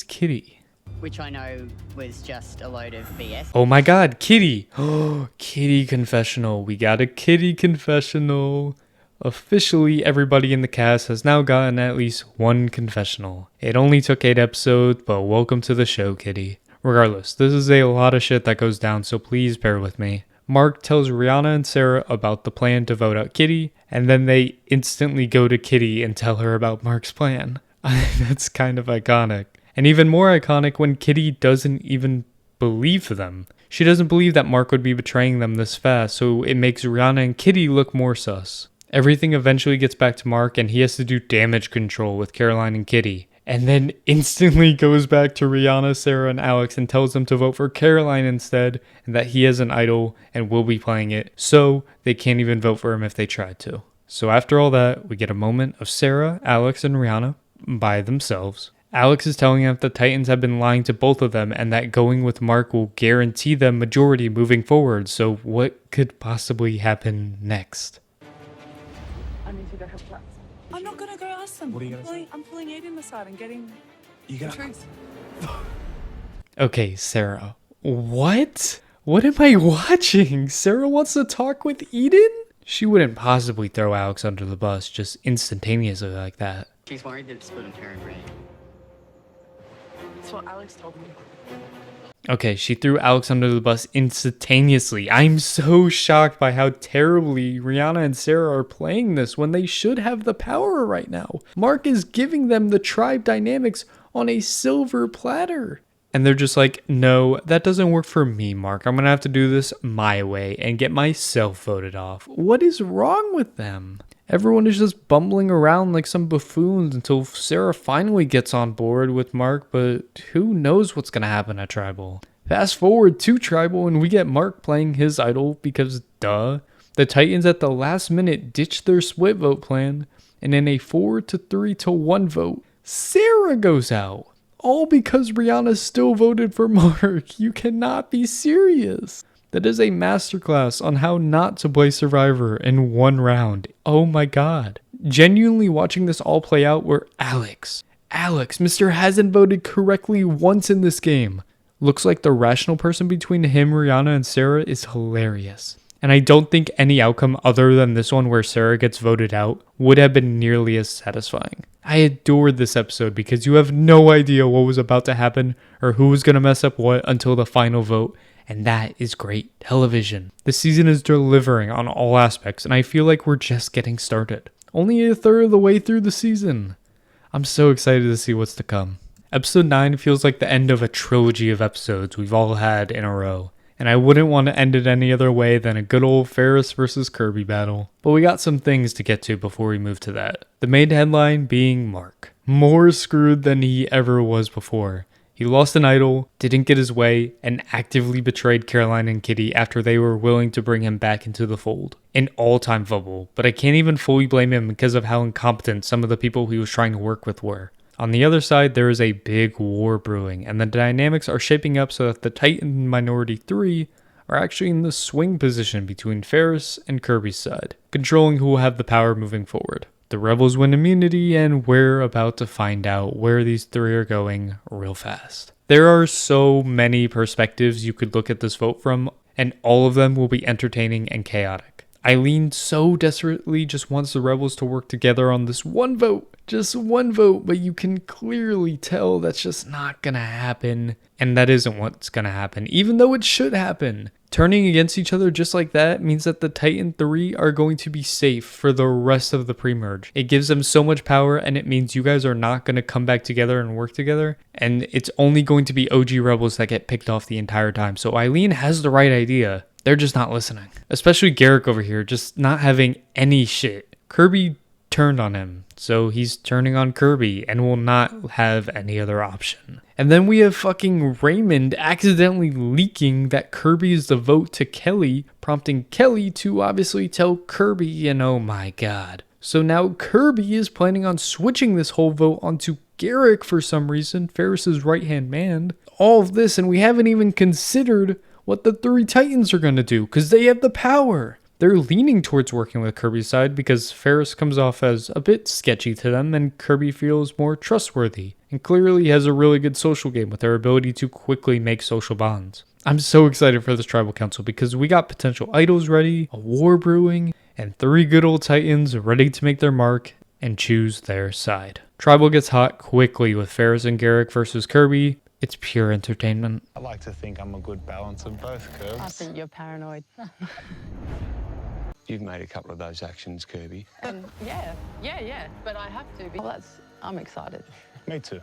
Kitty? Which I know was just a load of BS. Oh my god, Kitty! Oh, Kitty confessional. We got a Kitty confessional. Officially, everybody in the cast has now gotten at least one confessional. It only took 8 episodes, but welcome to the show, Kitty. Regardless, this is a lot of shit that goes down, so please bear with me. Mark tells Rihanna and Sarah about the plan to vote out Kitty, and then they instantly go to Kitty and tell her about Mark's plan. That's kind of iconic. And even more iconic when Kitty doesn't even believe them. She doesn't believe that Mark would be betraying them this fast, so it makes Rihanna and Kitty look more sus. Everything eventually gets back to Mark and he has to do damage control with Caroline and Kitty. And then instantly goes back to Rihanna, Sarah, and Alex and tells them to vote for Caroline instead and that he has an idol and will be playing it, so they can't even vote for him if they tried to. So after all that, we get a moment of Sarah, Alex, and Rihanna by themselves. Alex is telling them that the Titans have been lying to both of them and that going with Mark will guarantee them majority moving forward, so what could possibly happen next? I need to go have chats. I'm not gonna go ask them. What are you gonna say? I'm pulling Aiden aside and getting You the got truth. Okay, Sarah. What? What am I watching? Sarah wants to talk with Eden? She wouldn't possibly throw Alex under the bus just instantaneously like that. She's worried that it's split and tearing red. That's what Alex told me. Okay, she threw Alex under the bus instantaneously. I'm so shocked by how terribly Rihanna and Sarah are playing this when they should have the power right now. Mark is giving them the tribe dynamics on a silver platter. And they're just like, no, that doesn't work for me, Mark. I'm going to have to do this my way and get myself voted off. What is wrong with them? Everyone is just bumbling around like some buffoons until Sarah finally gets on board with Mark, but who knows what's going to happen at Tribal. Fast forward to Tribal and we get Mark playing his idol because duh. The Titans at the last minute ditched their split vote plan, and in a 4-3-1 vote, Sarah goes out. All because Rihanna still voted for Mark. You cannot be serious. That is a masterclass on how not to play Survivor in one round. Oh my god. Genuinely watching this all play out where Alex, Mr. hasn't voted correctly once in this game. Looks like the rational person between him, Rihanna, and Sarah is hilarious. And I don't think any outcome other than this one where Sarah gets voted out would have been nearly as satisfying. I adored this episode because you have no idea what was about to happen or who was going to mess up what until the final vote. And that is great television. The season is delivering on all aspects, and I feel like we're just getting started. Only a third of the way through the season. I'm so excited to see what's to come. Episode 9 feels like the end of a trilogy of episodes we've all had in a row, and I wouldn't want to end it any other way than a good old Ferris versus Kirby battle. But we got some things to get to before we move to that. The main headline being Mark. More screwed than he ever was before. He lost an idol, didn't get his way, and actively betrayed Caroline and Kitty after they were willing to bring him back into the fold. An all-time fumble, but I can't even fully blame him because of how incompetent some of the people he was trying to work with were. On the other side, there is a big war brewing, and the dynamics are shaping up so that the Titan Minority 3 are actually in the swing position between Ferris and Kirby's side, controlling who will have the power moving forward. The Rebels win immunity, and we're about to find out where these three are going real fast. There are so many perspectives you could look at this vote from, and all of them will be entertaining and chaotic. Eileen so desperately just wants the Rebels to work together on this one vote. Just one vote, but you can clearly tell that's just not gonna happen. And that isn't what's gonna happen, even though it should happen. Turning against each other just like that means that the Titan 3 are going to be safe for the rest of the pre-merge. It gives them so much power, and it means you guys are not going to come back together and work together, and it's only going to be OG Rebels that get picked off the entire time. So Eileen has the right idea. They're just not listening. Especially Garrick over here, just not having any shit. Kirby turned on him, so he's turning on Kirby and will not have any other option. And then we have fucking Raymond accidentally leaking that Kirby is the vote to Kelly, prompting Kelly to obviously tell Kirby, and oh my god. So now Kirby is planning on switching this whole vote onto Garrick for some reason, Ferris's right-hand man. All of this, and we haven't even considered what the three Titans are going to do, because they have the power. They're leaning towards working with Kirby's side because Ferris comes off as a bit sketchy to them and Kirby feels more trustworthy and clearly has a really good social game with their ability to quickly make social bonds. I'm so excited for this tribal council because we got potential idols ready, a war brewing, and 3 good old titans ready to make their mark and choose their side. Tribal gets hot quickly with Ferris and Garrick versus Kirby. It's pure entertainment. I like to think I'm a good balance of both, Curbs. I think you're paranoid. You've made a couple of those actions, Kirby. Yeah, but I have to. Well, I'm excited. Me too.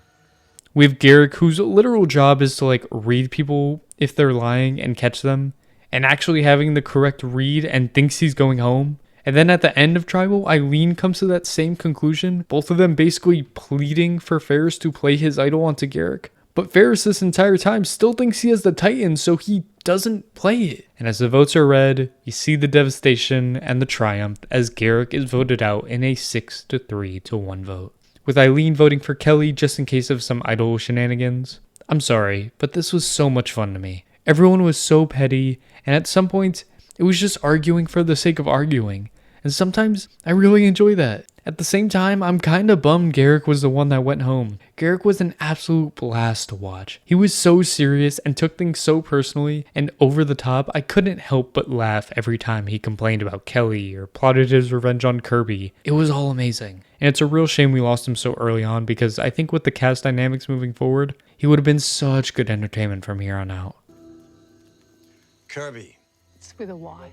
We have Garrick, whose literal job is to read people if they're lying and catch them, and actually having the correct read and thinks he's going home. And then at the end of Tribal, Eileen comes to that same conclusion, both of them basically pleading for Ferris to play his idol onto Garrick. But Ferris this entire time still thinks he has the Titan, so he doesn't play it. And as the votes are read, you see the devastation and the triumph as Garrick is voted out in a 6-3-1 vote. With Eileen voting for Kelly just in case of some idol shenanigans. I'm sorry, but this was so much fun to me. Everyone was so petty, and at some points, it was just arguing for the sake of arguing. And sometimes, I really enjoy that. At the same time, I'm kinda bummed Garrick was the one that went home. Garrick was an absolute blast to watch. He was so serious and took things so personally and over the top, I couldn't help but laugh every time he complained about Kelly or plotted his revenge on Kirby. It was all amazing. And it's a real shame we lost him so early on because I think with the cast dynamics moving forward, he would have been such good entertainment from here on out. Kirby. It's with a Y.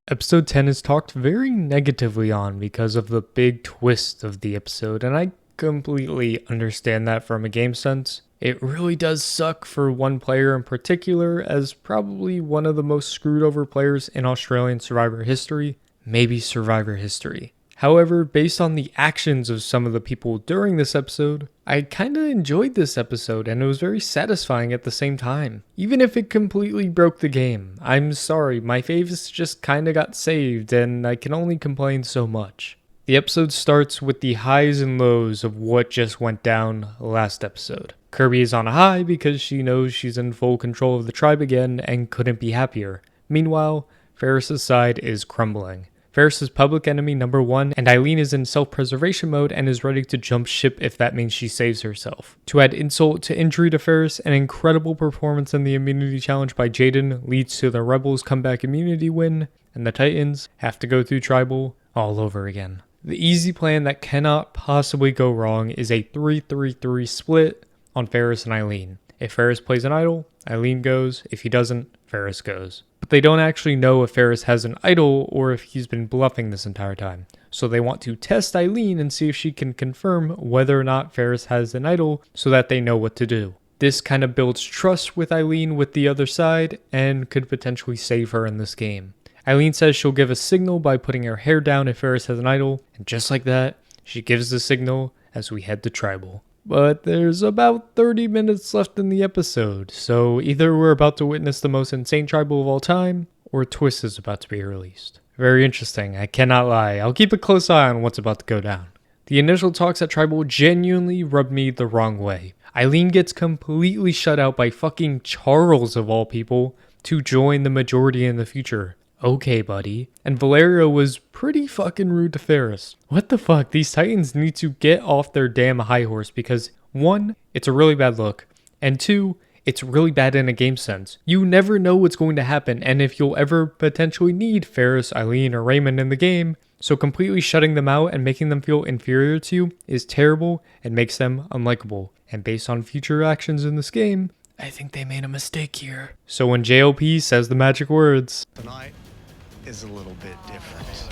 Episode 10 is talked very negatively on because of the big twist of the episode, and I completely understand that from a game sense. It really does suck for one player in particular, as probably one of the most screwed over players in Australian Survivor history, maybe Survivor history. However, based on the actions of some of the people during this episode, I kinda enjoyed this episode and it was very satisfying at the same time. Even if it completely broke the game. I'm sorry, my faves just kinda got saved and I can only complain so much. The episode starts with the highs and lows of what just went down last episode. Kirby is on a high because she knows she's in full control of the tribe again and couldn't be happier. Meanwhile, Ferris' side is crumbling. Ferris is public enemy number 1, and Eileen is in self-preservation mode and is ready to jump ship if that means she saves herself. To add insult to injury to Ferris, an incredible performance in the immunity challenge by Jaden leads to the Rebels' comeback immunity win, and the Titans have to go through Tribal all over again. The easy plan that cannot possibly go wrong is a 3-3-3 split on Ferris and Eileen. If Ferris plays an idol, Eileen goes. If he doesn't, Ferris goes. But they don't actually know if Ferris has an idol or if he's been bluffing this entire time. So they want to test Eileen and see if she can confirm whether or not Ferris has an idol so that they know what to do. This kind of builds trust with Eileen with the other side and could potentially save her in this game. Eileen says she'll give a signal by putting her hair down if Ferris has an idol, and just like that, she gives the signal as we head to Tribal. But there's about 30 minutes left in the episode, so either we're about to witness the most insane Tribal of all time, or a twist is about to be released. Very interesting, I cannot lie. I'll keep a close eye on what's about to go down. The initial talks at Tribal genuinely rubbed me the wrong way. Eileen gets completely shut out by fucking Charles of all people to join the majority in the future. Okay, buddy. And Valerio was pretty fucking rude to Ferris. What the fuck? These Titans need to get off their damn high horse because 1, it's a really bad look, and 2, it's really bad in a game sense. You never know what's going to happen and if you'll ever potentially need Ferris, Eileen, or Raymond in the game, so completely shutting them out and making them feel inferior to you is terrible and makes them unlikable. And based on future actions in this game, I think they made a mistake here. So when JLP says the magic words, Tonight is a little bit different.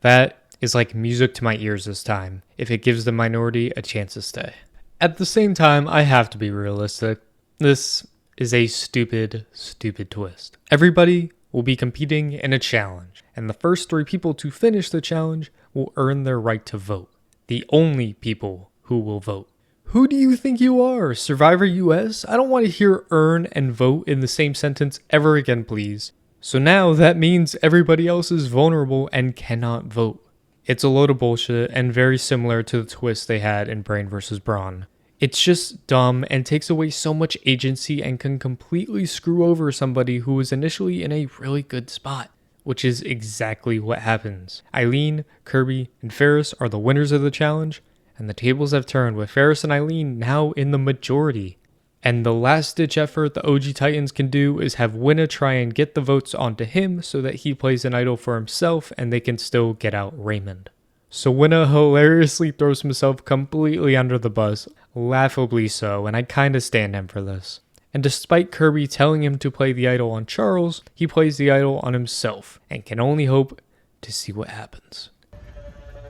that is like music to my ears this time, if it gives the minority a chance to stay. At the same time, I have to be realistic. This is a stupid, stupid twist. Everybody will be competing in a challenge, and the first 3 people to finish the challenge will earn their right to vote. The only people who will vote. Who do you think you are, Survivor US? I don't want to hear earn and vote in the same sentence ever again, please. So now that means everybody else is vulnerable and cannot vote. It's a load of bullshit and very similar to the twist they had in Brain vs. Brawn. It's just dumb and takes away so much agency and can completely screw over somebody who was initially in a really good spot, which is exactly what happens. Eileen, Kirby, and Ferris are the winners of the challenge, and the tables have turned with Ferris and Eileen now in the majority. And the last ditch effort the OG Titans can do is have Winna try and get the votes onto him so that he plays an idol for himself and they can still get out Raymond. So Winna hilariously throws himself completely under the bus, laughably so, and I kinda stand him for this. And despite Kirby telling him to play the idol on Charles, he plays the idol on himself and can only hope to see what happens.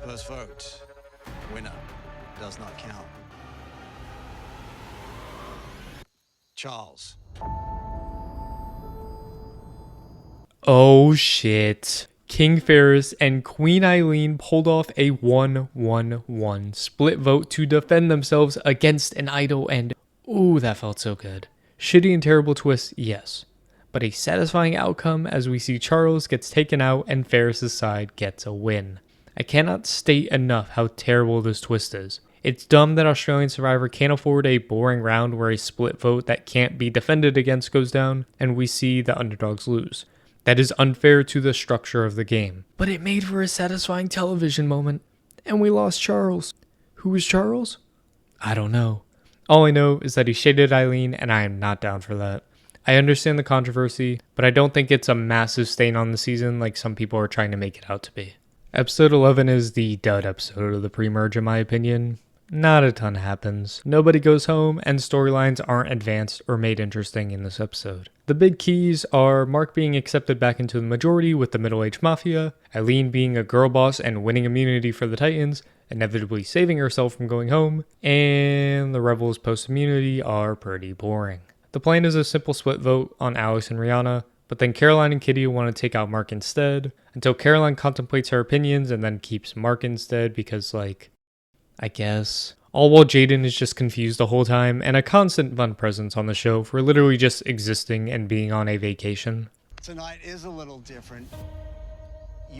First vote. Winner does not count. Charles. Oh shit. King Ferris and Queen Eileen pulled off a 1-1-1 split vote to defend themselves against an idol, and ooh, that felt so good. Shitty and terrible twist, yes, but a satisfying outcome as we see Charles gets taken out and Ferris's side gets a win. I cannot state enough how terrible this twist is. It's dumb that Australian Survivor can't afford a boring round where a split vote that can't be defended against goes down and we see the underdogs lose. That is unfair to the structure of the game. But it made for a satisfying television moment. And we lost Charles. Who was Charles? I don't know. All I know is that he shaded Eileen and I am not down for that. I understand the controversy, but I don't think it's a massive stain on the season like some people are trying to make it out to be. Episode 11 is the dud episode of the pre-merge in my opinion. Not a ton happens, nobody goes home, and storylines aren't advanced or made interesting in this episode. The big keys are Mark being accepted back into the majority with the middle-aged mafia, Eileen being a girl boss and winning immunity for the Titans, inevitably saving herself from going home, and the Rebels post-immunity are pretty boring. The plan is a simple split vote on Alex and Rihanna, but then Caroline and Kitty want to take out Mark instead, until Caroline contemplates her opinions and then keeps Mark instead because, I guess. All while Jaden is just confused the whole time and a constant fun presence on the show for literally just existing and being on a vacation. Tonight is a little different.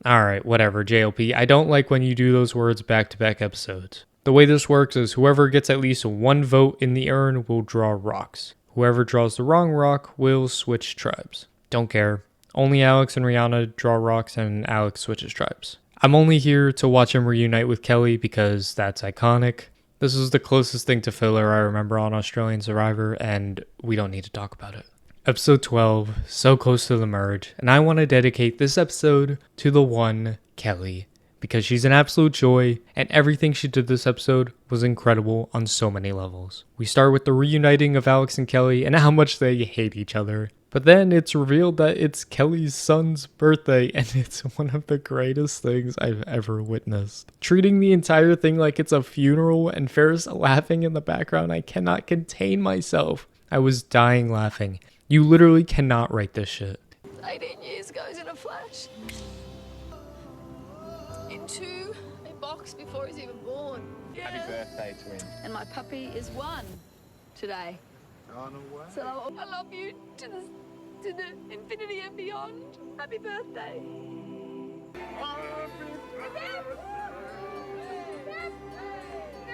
Alright, whatever, JLP. I don't like when you do those words back-to-back episodes. The way this works is whoever gets at least one vote in the urn will draw rocks. Whoever draws the wrong rock will switch tribes. Don't care. Only Alex and Rihanna draw rocks and Alex switches tribes. I'm only here to watch him reunite with Kelly because that's iconic. This is the closest thing to filler I remember on Australian Survivor, and we don't need to talk about it. Episode 12, so close to the merge, and I want to dedicate this episode to the one, Kelly, because she's an absolute joy, and everything she did this episode was incredible on so many levels. We start with the reuniting of Alex and Kelly and how much they hate each other. But then it's revealed that it's Kelly's son's birthday, and it's one of the greatest things I've ever witnessed. Treating the entire thing like it's a funeral and Ferris laughing in the background, I cannot contain myself. I was dying laughing. You literally cannot write this shit. 18 years goes in a flash. Into a box before he's even born. Yeah. Happy birthday, twin. And my puppy is 1 today. Oh, no way. So I love you to the infinity and beyond. Happy birthday.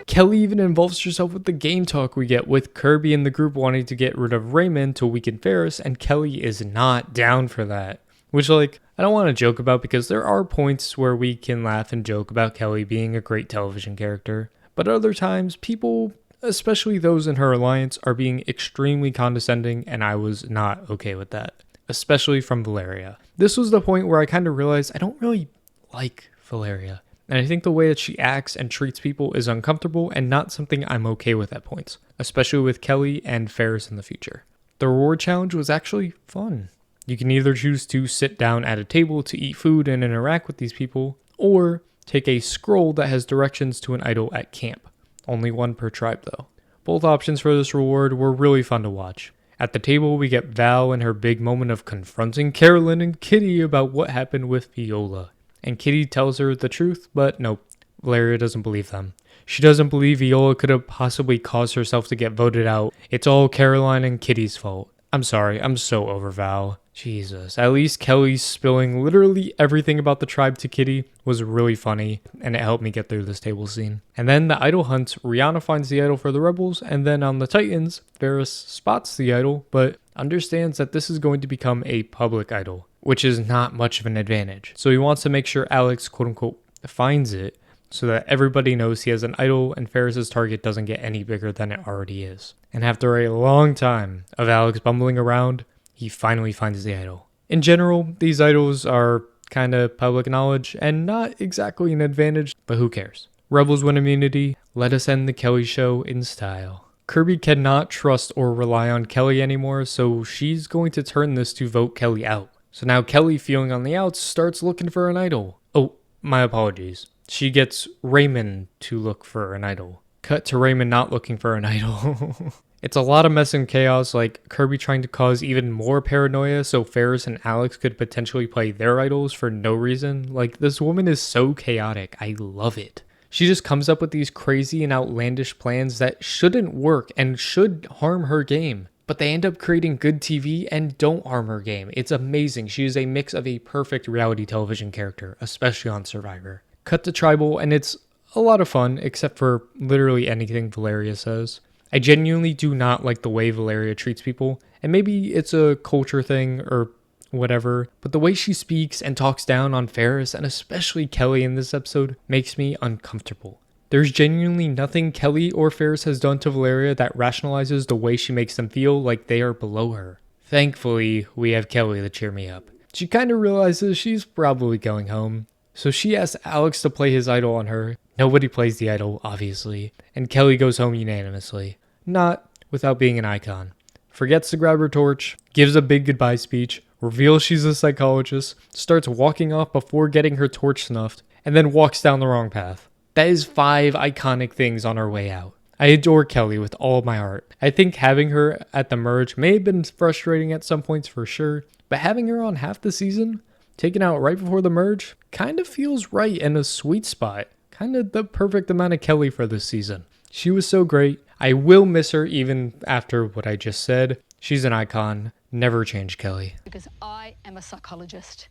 Kelly even involves herself with the game talk we get with Kirby and the group wanting to get rid of Raymond to weaken Ferris, and Kelly is not down for that. Which, I don't want to joke about because there are points where we can laugh and joke about Kelly being a great television character. But other times, people, especially those in her alliance, are being extremely condescending, and I was not okay with that. Especially from Valeria. This was the point where I kind of realized I don't really like Valeria. And I think the way that she acts and treats people is uncomfortable and not something I'm okay with at points. Especially with Kelly and Ferris in the future. The reward challenge was actually fun. You can either choose to sit down at a table to eat food and interact with these people, or take a scroll that has directions to an idol at camp. Only one per tribe though. Both options for this reward were really fun to watch. At the table, we get Val and her big moment of confronting Carolyn and Kitty about what happened with Viola. And Kitty tells her the truth, but nope, Valeria doesn't believe them. She doesn't believe Viola could have possibly caused herself to get voted out. It's all Caroline and Kitty's fault. I'm sorry, I'm so over Val. Jesus. At least Kelly spilling literally everything about the tribe to Kitty was really funny, and it helped me get through this table scene. And then the idol hunt, Rihanna finds the idol for the rebels, and then on the Titans, Ferris spots the idol, but understands that this is going to become a public idol, which is not much of an advantage. So he wants to make sure Alex, quote unquote, finds it, so that everybody knows he has an idol and Ferris's target doesn't get any bigger than it already is. And after a long time of Alex bumbling around, he finally finds the idol. In general, these idols are kind of public knowledge and not exactly an advantage, but who cares? Rebels win immunity. Let us end the Kelly show in style. Kirby cannot trust or rely on Kelly anymore, so she's going to turn this to vote Kelly out. So now Kelly, feeling on the outs, starts looking for an idol. Oh, my apologies. She gets Raymond to look for an idol. Cut to Raymond not looking for an idol. It's a lot of mess and chaos, like Kirby trying to cause even more paranoia so Ferris and Alex could potentially play their idols for no reason. Like, this woman is so chaotic. I love it. She just comes up with these crazy and outlandish plans that shouldn't work and should harm her game. But they end up creating good TV and don't harm her game. It's amazing. She is a mix of a perfect reality television character, especially on Survivor. Cut to Tribal, and it's a lot of fun, except for literally anything Valeria says. I genuinely do not like the way Valeria treats people, and maybe it's a culture thing or whatever, but the way she speaks and talks down on Ferris, and especially Kelly in this episode, makes me uncomfortable. There's genuinely nothing Kelly or Ferris has done to Valeria that rationalizes the way she makes them feel like they are below her. Thankfully, we have Kelly to cheer me up. She kind of realizes she's probably going home, so she asks Alex to play his idol on her. Nobody plays the idol, obviously, and Kelly goes home unanimously. Not without being an icon. Forgets to grab her torch, gives a big goodbye speech, reveals she's a psychologist, starts walking off before getting her torch snuffed, and then walks down the wrong path. That is 5 iconic things on our way out. I adore Kelly with all of my heart. I think having her at the merge may have been frustrating at some points for sure, but having her on half the season, taken out right before the merge, kind of feels right and a sweet spot. Kind of the perfect amount of Kelly for this season. She was so great. I will miss her even after what I just said. She's an icon. Never change Kelly. Because I am a psychologist.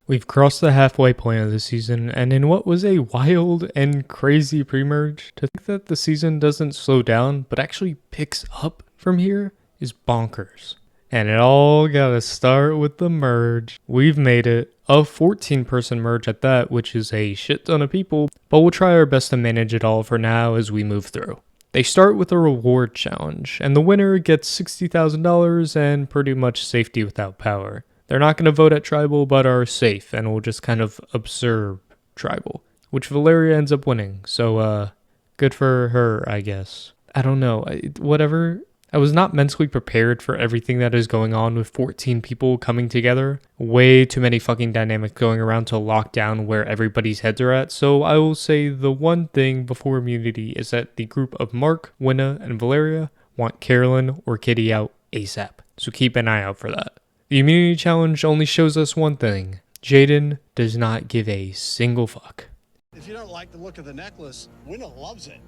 We've crossed the halfway point of the season, and in what was a wild and crazy pre-merge, to think that the season doesn't slow down but actually picks up from here is bonkers. And it all gotta start with the merge. We've made it. A 14-person merge at that, which is a shit ton of people, but we'll try our best to manage it all for now as we move through. They start with a reward challenge, and the winner gets $60,000 and pretty much safety without power. They're not going to vote at Tribal, but are safe, and will just kind of observe Tribal, which Valeria ends up winning, so good for her, I guess. I don't know, whatever. I was not mentally prepared for everything that is going on with 14 people coming together. Way too many fucking dynamics going around to lock down where everybody's heads are at. So I will say the one thing before immunity is that the group of Mark, Winna, and Valeria want Carolyn or Kitty out ASAP. So keep an eye out for that. The immunity challenge only shows us one thing. Jaden does not give a single fuck. If you don't like the look of the necklace, Winna loves it.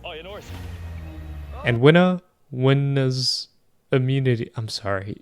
Oh, you're Norse. And Winna's immunity. I'm sorry.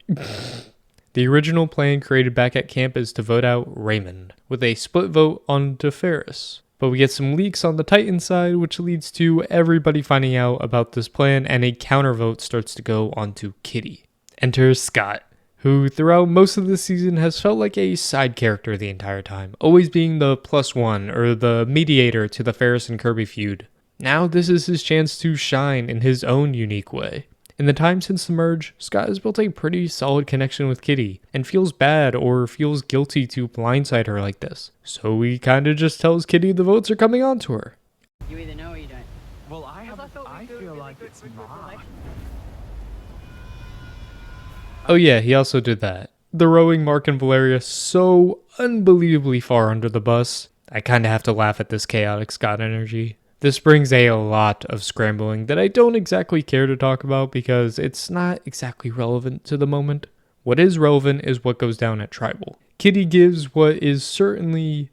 The original plan created back at camp is to vote out Raymond, with a split vote onto Ferris. But we get some leaks on the Titan side, which leads to everybody finding out about this plan, and a counter vote starts to go onto Kitty. Enter Scott, who throughout most of the season has felt like a side character the entire time, always being the +1 or the mediator to the Ferris and Kirby feud. Now this is his chance to shine in his own unique way. In the time since the merge, Scott has built a pretty solid connection with Kitty, and feels bad or feels guilty to blindside her like this. So he kinda just tells Kitty the votes are coming onto her. You either know or you don't. Well, I feel like it's not. Oh yeah, he also did that. Throwing Mark and Valeria so unbelievably far under the bus. I kinda have to laugh at this chaotic Scott energy. This brings a lot of scrambling that I don't exactly care to talk about because it's not exactly relevant to the moment. What is relevant is what goes down at Tribal. Kitty gives what is certainly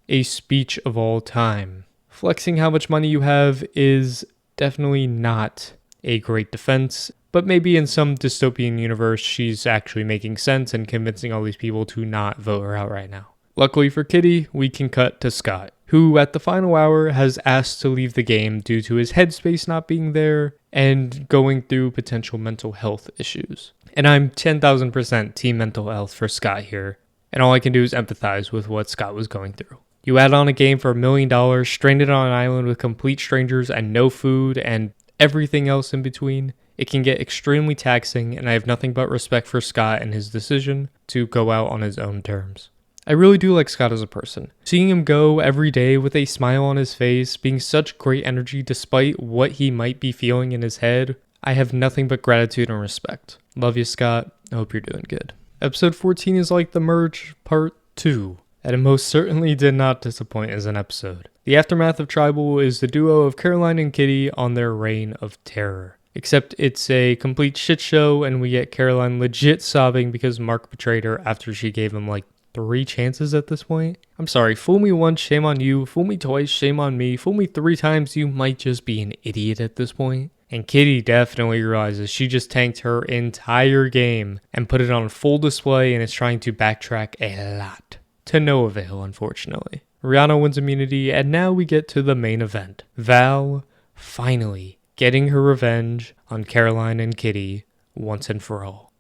a speech of all time. Flexing how much money you have is definitely not a great defense, but maybe in some dystopian universe, she's actually making sense and convincing all these people to not vote her out right now. Luckily for Kitty, we can cut to Scott, who at the final hour has asked to leave the game due to his headspace not being there and going through potential mental health issues. And I'm 10,000% team mental health for Scott here, and all I can do is empathize with what Scott was going through. You add on a game for $1 million, stranded on an island with complete strangers and no food and everything else in between. It can get extremely taxing, and I have nothing but respect for Scott and his decision to go out on his own terms. I really do like Scott as a person. Seeing him go every day with a smile on his face, being such great energy despite what he might be feeling in his head, I have nothing but gratitude and respect. Love you, Scott. I hope you're doing good. Episode 14 is like the merge part 2, and it most certainly did not disappoint as an episode. The aftermath of Tribal is the duo of Caroline and Kitty on their reign of terror. Except it's a complete shit show, and we get Caroline legit sobbing because Mark betrayed her after she gave him like 3 chances at this point. I'm sorry, fool me once, shame on you. Fool me twice, shame on me. Fool me 3 times, you might just be an idiot at this point. And Kitty definitely realizes she just tanked her entire game and put it on full display and is trying to backtrack a lot. To no avail, unfortunately. Rihanna wins immunity, and now we get to the main event. Val, finally, getting her revenge on Caroline and Kitty once and for all.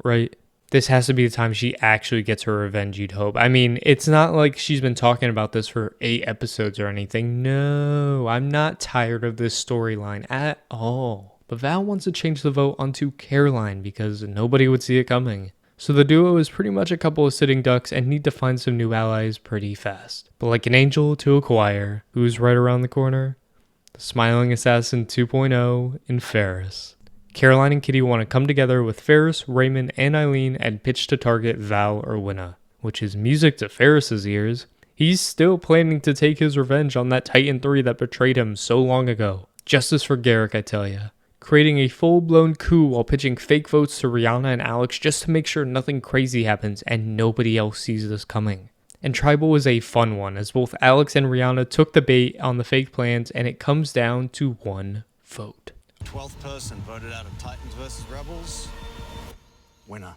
Right? This has to be the time she actually gets her revenge, you'd hope. I mean, it's not like she's been talking about this for 8 episodes or anything. No, I'm not tired of this storyline at all. But Val wants to change the vote onto Caroline because nobody would see it coming. So the duo is pretty much a couple of sitting ducks and need to find some new allies pretty fast. But like an angel to a choir, who's right around the corner? The Smiling Assassin 2.0 in Ferris. Caroline and Kitty want to come together with Ferris, Raymond, and Eileen and pitch to target Val or Winna, which is music to Ferris's ears. He's still planning to take his revenge on that Titan 3 that betrayed him so long ago. Justice for Garrick, I tell ya. Creating a full-blown coup while pitching fake votes to Rihanna and Alex just to make sure nothing crazy happens and nobody else sees this coming. And Tribal was a fun one, as both Alex and Rihanna took the bait on the fake plans, and it comes down to 1 vote. 12th person voted out of Titans versus Rebels. Winner.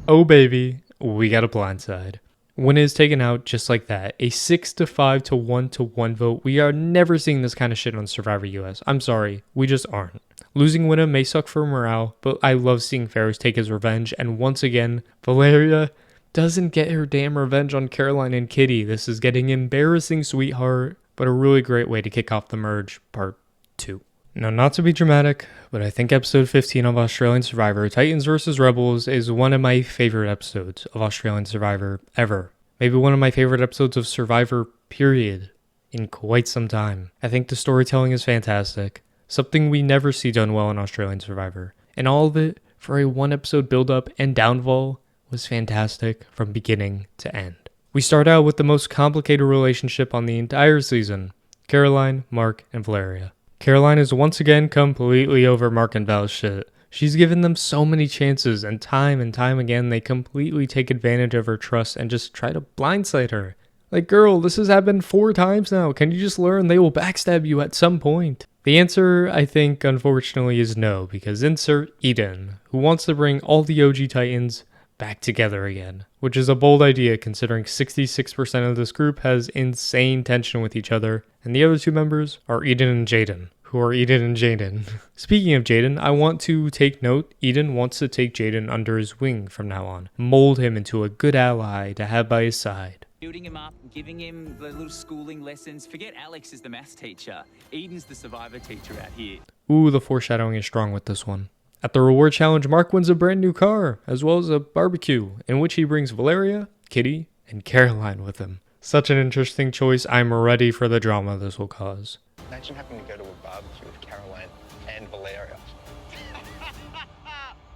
Oh baby, we got a blindside. Winna is taken out just like that. A 6 to 5 to 1 to 1 vote. We are never seeing this kind of shit on Survivor US. I'm sorry, we just aren't. Losing Winna may suck for morale, but I love seeing Ferris take his revenge. And once again, Valeria doesn't get her damn revenge on Caroline and Kitty. This is getting embarrassing, sweetheart, but a really great way to kick off the merge part 2. Now, not to be dramatic, but I think episode 15 of Australian Survivor, Titans vs. Rebels, is one of my favorite episodes of Australian Survivor ever. Maybe one of my favorite episodes of Survivor, period, in quite some time. I think the storytelling is fantastic, something we never see done well in Australian Survivor. And all of it, for a 1-episode build-up and downfall, was fantastic from beginning to end. We start out with the most complicated relationship on the entire season, Caroline, Mark, and Valeria. Caroline is once again completely over Mark and Val's shit. She's given them so many chances, and time again they completely take advantage of her trust and just try to blindside her. Like, girl, this has happened 4 times now. Can you just learn? They will backstab you at some point. The answer, I think, unfortunately, is no, because insert Eden, who wants to bring all the OG Titans back together again, which is a bold idea considering 66% of this group has insane tension with each other, and the other 2 members are Eden and Jaden, who are Eden and Jaden. Speaking of Jaden, I want to take note, Eden wants to take Jaden under his wing from now on, mold him into a good ally to have by his side. Building him up, giving him the little schooling lessons. Forget Alex is the maths teacher. Eden's the survivor teacher out here. Ooh, the foreshadowing is strong with this one. At the reward challenge, Mark wins a brand new car, as well as a barbecue, in which he brings Valeria, Kitty, and Caroline with him. Such an interesting choice. I'm ready for the drama this will cause. Imagine having to go to a barbecue with Caroline and Valeria.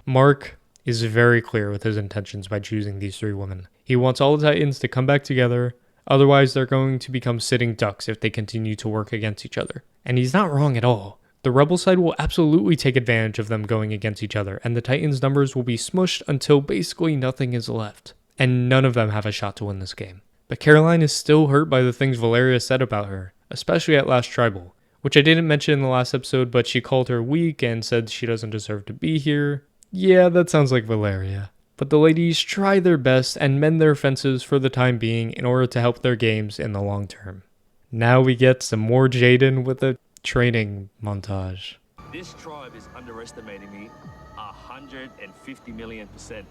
Mark is very clear with his intentions by choosing these 3 women. He wants all the Titans to come back together, otherwise they're going to become sitting ducks if they continue to work against each other. And he's not wrong at all. The Rebel side will absolutely take advantage of them going against each other, and the Titans' numbers will be smushed until basically nothing is left. And none of them have a shot to win this game. But Caroline is still hurt by the things Valeria said about her, especially at Last Tribal, which I didn't mention in the last episode, but she called her weak and said she doesn't deserve to be here. Yeah, that sounds like Valeria. But the ladies try their best and mend their fences for the time being in order to help their games in the long term. Now we get some more Jaden with a training montage. This tribe is underestimating me 150 million%.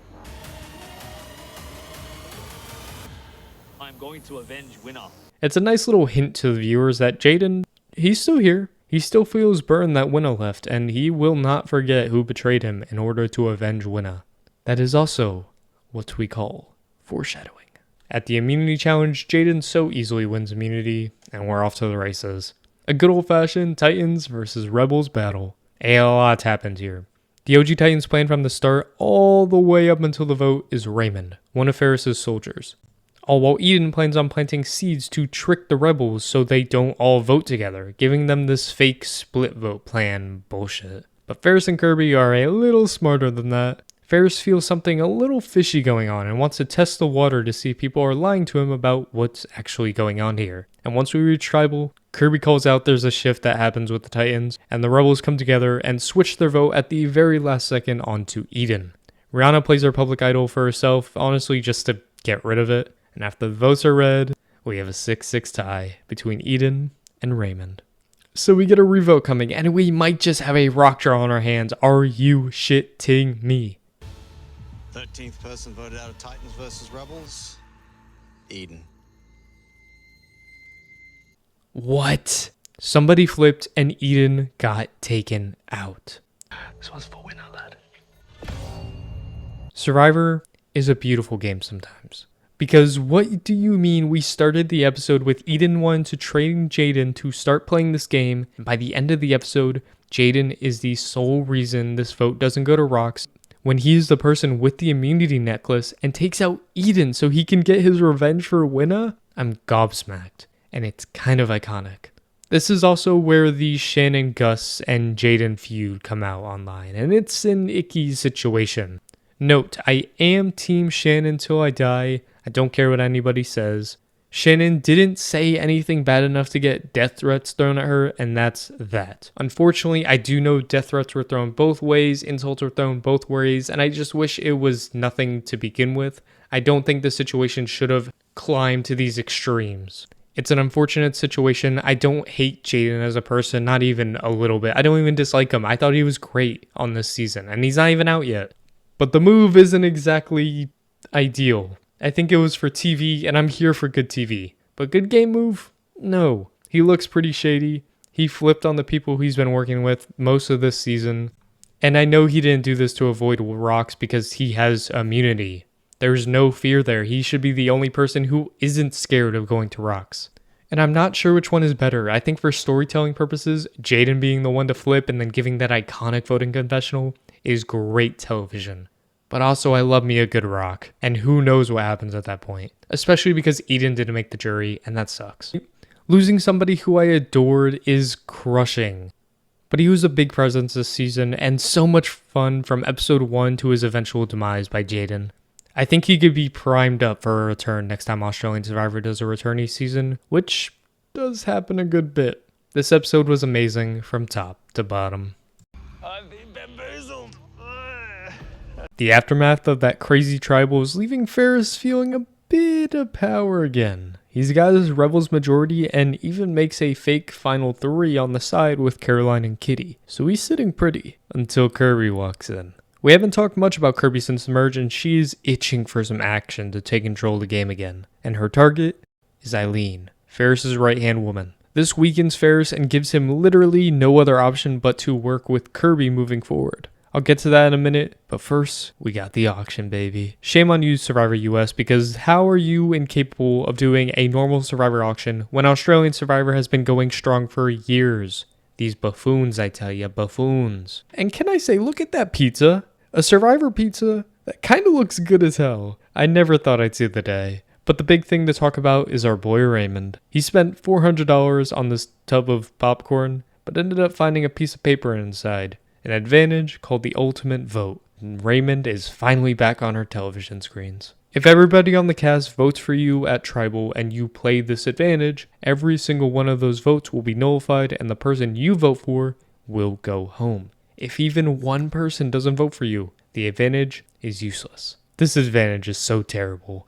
I'm going to avenge winner. It's a nice little hint to the viewers that Jaden, he's still here. He still feels burned that Winna left, and he will not forget who betrayed him in order to avenge Winna. That is also what we call foreshadowing. At the immunity challenge, Jaden so easily wins immunity, and we're off to the races. A good old-fashioned Titans versus Rebels battle. A lot happened here. The OG Titans plan from the start all the way up until the vote is Raymond, one of Ferris's soldiers. All while Eden plans on planting seeds to trick the rebels so they don't all vote together, giving them this fake split vote plan bullshit. But Ferris and Kirby are a little smarter than that. Ferris feels something a little fishy going on and wants to test the water to see if people are lying to him about what's actually going on here. And once we reach Tribal, Kirby calls out there's a shift that happens with the Titans, and the rebels come together and switch their vote at the very last second onto Eden. Rihanna plays her public idol for herself, honestly just to get rid of it. And after the votes are read, we have a 6-6 tie between Eden and Raymond. So we get a revote coming, and we might just have a rock draw on our hands. Are you shitting me? 13th person voted out of Titans versus Rebels. Eden. What? Somebody flipped and Eden got taken out. This one's for winner, lad. Survivor is a beautiful game sometimes. Because what do you mean we started the episode with Eden wanting to train Jaden to start playing this game, and by the end of the episode, Jaden is the sole reason this vote doesn't go to Rox, when he is the person with the immunity necklace and takes out Eden so he can get his revenge for Winna? I'm gobsmacked, and it's kind of iconic. This is also where the Shannon, Gus, and Jaden feud come out online, and it's an icky situation. Note, I am Team Shannon till I die. I don't care what anybody says. Shannon didn't say anything bad enough to get death threats thrown at her, and that's that. Unfortunately, I do know death threats were thrown both ways, insults were thrown both ways, and I just wish it was nothing to begin with. I don't think the situation should have climbed to these extremes. It's an unfortunate situation. I don't hate Jaden as a person, not even a little bit. I don't even dislike him. I thought he was great on this season, and he's not even out yet. But the move isn't exactly ideal. I think it was for TV, and I'm here for good TV. But good game move? No. He looks pretty shady. He flipped on the people he's been working with most of this season. And I know he didn't do this to avoid Rox because he has immunity. There's no fear there. He should be the only person who isn't scared of going to Rox. And I'm not sure which one is better. I think for storytelling purposes, Jaden being the one to flip and then giving that iconic voting confessional is great television. But also, I love me a good rock, and who knows what happens at that point. Especially because Eden didn't make the jury, and that sucks. Losing somebody who I adored is crushing. But he was a big presence this season, and so much fun from episode 1 to his eventual demise by Jaden. I think he could be primed up for a return next time Australian Survivor does a returnee season, which does happen a good bit. This episode was amazing from top to bottom. I've been bamboozled. The aftermath of that crazy tribal is leaving Ferris feeling a bit of power again. He's got his Rebels majority and even makes a fake final 3 on the side with Caroline and Kitty, so he's sitting pretty until Kirby walks in. We haven't talked much about Kirby since the merge, and she's itching for some action to take control of the game again. And her target is Eileen, Ferris's right-hand woman. This weakens Ferris and gives him literally no other option but to work with Kirby moving forward. I'll get to that in a minute, but first, we got the auction, baby. Shame on you, Survivor US, because how are you incapable of doing a normal Survivor auction when Australian Survivor has been going strong for years? These buffoons, I tell ya, buffoons. And can I say, look at that pizza. A Survivor pizza that kind of looks good as hell. I never thought I'd see the day. But the big thing to talk about is our boy Raymond. He spent $400 on this tub of popcorn, but ended up finding a piece of paper inside. An advantage called the ultimate vote, and Raymond is finally back on our television screens. If everybody on the cast votes for you at tribal and you play this advantage, every single one of those votes will be nullified and the person you vote for will go home. If even one person doesn't vote for you, the advantage is useless. This advantage is so terrible.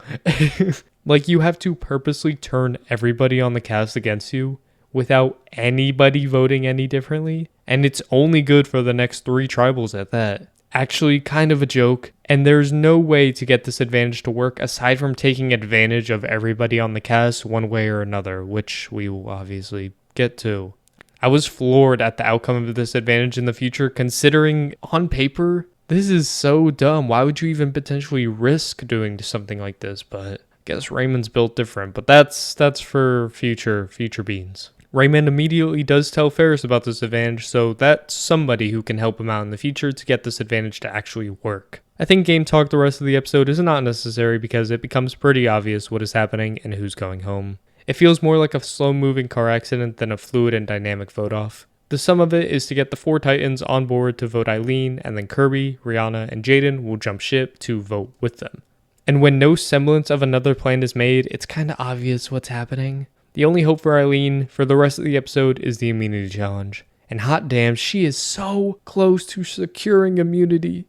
Like, you have to purposely turn everybody on the cast against you without anybody voting any differently, and it's only good for the next 3 tribals at that. Actually, kind of a joke, and there's no way to get this advantage to work aside from taking advantage of everybody on the cast one way or another, which we will obviously get to. I was floored at the outcome of this advantage in the future, considering on paper, this is so dumb. Why would you even potentially risk doing something like this? But I guess Raymond's built different, but that's for future beans. Raymond immediately does tell Ferris about this advantage, so that's somebody who can help him out in the future to get this advantage to actually work. I think game talk the rest of the episode is not necessary because it becomes pretty obvious what is happening and who's going home. It feels more like a slow-moving car accident than a fluid and dynamic vote-off. The sum of it is to get the 4 Titans on board to vote Eileen, and then Kirby, Rihanna, and Jaden will jump ship to vote with them. And when no semblance of another plan is made, it's kinda obvious what's happening. The only hope for Eileen for the rest of the episode is the immunity challenge. And hot damn, she is so close to securing immunity.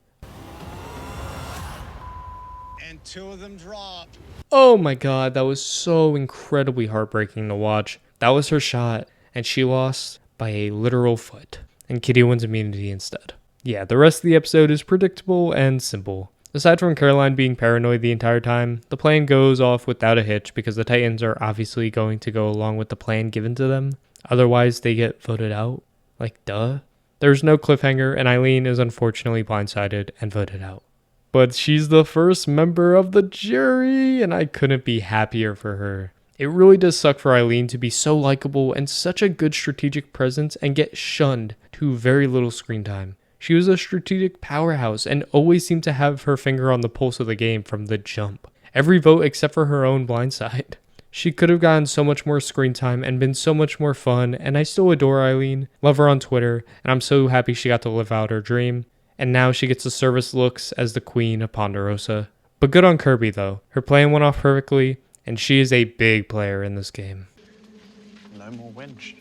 And 2 of them dropped. Oh my god, that was so incredibly heartbreaking to watch. That was her shot, and she lost by a literal foot. And Kitty wins immunity instead. Yeah, the rest of the episode is predictable and simple. Aside from Caroline being paranoid the entire time, the plan goes off without a hitch because the Titans are obviously going to go along with the plan given to them. Otherwise, they get voted out. Like, duh. There's no cliffhanger, and Eileen is unfortunately blindsided and voted out. But she's the first member of the jury, and I couldn't be happier for her. It really does suck for Eileen to be so likable and such a good strategic presence and get shunned to very little screen time. She was a strategic powerhouse and always seemed to have her finger on the pulse of the game from the jump. Every vote except for her own blindside. She could have gotten so much more screen time and been so much more fun, and I still adore Eileen, love her on Twitter, and I'm so happy she got to live out her dream. And now she gets the service looks as the queen of Ponderosa. But good on Kirby though. Her plan went off perfectly, and she is a big player in this game. No more winch.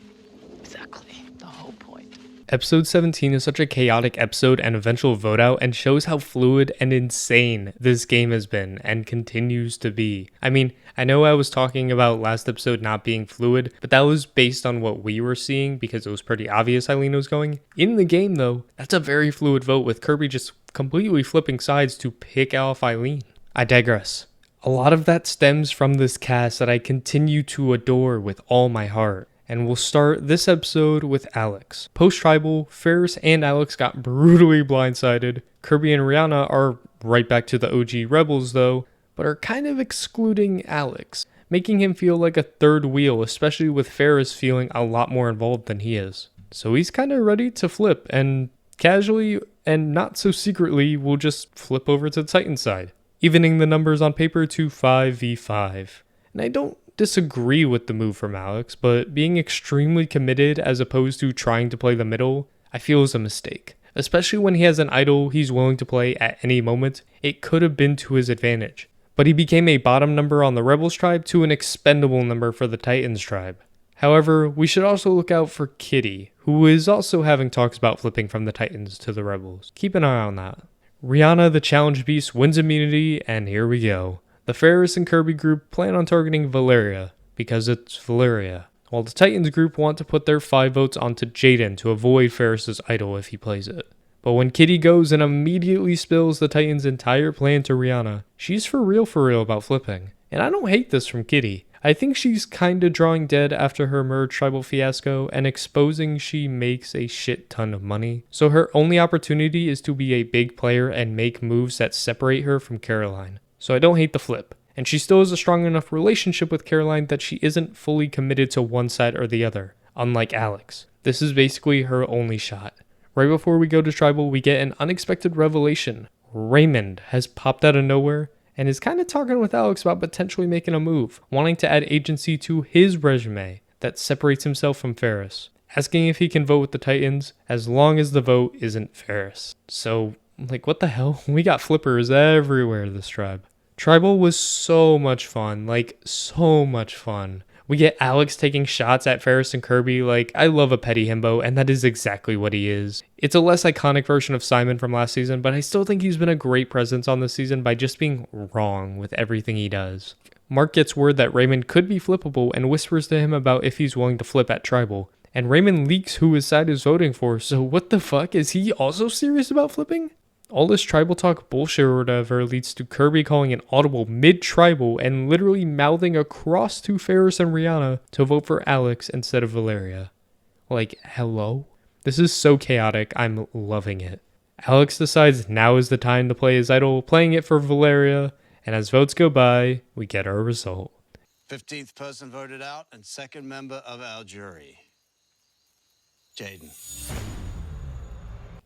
Exactly. The whole point. Episode 17 is such a chaotic episode and eventual vote out and shows how fluid and insane this game has been and continues to be. I mean, I know I was talking about last episode not being fluid, but that was based on what we were seeing because it was pretty obvious Eileen was going. In the game though, that's a very fluid vote with Kirby just completely flipping sides to pick off Eileen. I digress. A lot of that stems from this cast that I continue to adore with all my heart. And we'll start this episode with Alex. Post-tribal, Ferris and Alex got brutally blindsided. Kirby and Rihanna are right back to the OG rebels though, but are kind of excluding Alex, making him feel like a third wheel, especially with Ferris feeling a lot more involved than he is. So he's kind of ready to flip, and casually and not so secretly will just flip over to the Titan side, evening the numbers on paper to 5v5. And I don't disagree with the move from Alex, but being extremely committed as opposed to trying to play the middle, I feel is a mistake. Especially when he has an idol he's willing to play at any moment, it could have been to his advantage. But he became a bottom number on the Rebels tribe to an expendable number for the Titans tribe. However, we should also look out for Kitty, who is also having talks about flipping from the Titans to the Rebels. Keep an eye on that. Rihanna, the challenge beast, wins immunity, and here we go. The Ferris and Kirby group plan on targeting Valeria, because it's Valeria, while the Titans group want to put their 5 votes onto Jaden to avoid Ferris's idol if he plays it. But when Kitty goes and immediately spills the Titans' entire plan to Rihanna, she's for real about flipping. And I don't hate this from Kitty. I think she's kinda drawing dead after her merge tribal fiasco and exposing she makes a shit ton of money. So her only opportunity is to be a big player and make moves that separate her from Caroline. So I don't hate the flip. And she still has a strong enough relationship with Caroline that she isn't fully committed to one side or the other, unlike Alex. This is basically her only shot. Right before we go to tribal, we get an unexpected revelation. Raymond has popped out of nowhere and is kind of talking with Alex about potentially making a move, wanting to add agency to his resume that separates himself from Ferris, asking if he can vote with the Titans as long as the vote isn't Ferris. So, like, what the hell? We got flippers everywhere this tribe. Tribal was so much fun, like so much fun. We get Alex taking shots at Ferris and Kirby. Like, I love a petty himbo, and that is exactly what he is. It's a less iconic version of Simon from last season, but I still think he's been a great presence on this season by just being wrong with everything he does. Mark gets word that Raymond could be flippable and whispers to him about if he's willing to flip at Tribal. And Raymond leaks who his side is voting for, so what the fuck? Is he also serious about flipping? All this tribal talk bullshit or whatever leads to Kirby calling an audible mid-tribal and literally mouthing across to Ferris and Rihanna to vote for Alex instead of Valeria. Like, hello? This is so chaotic, I'm loving it. Alex decides now is the time to play his idol, playing it for Valeria, and as votes go by, we get our result. 15th person voted out and second member of our jury, Jaden.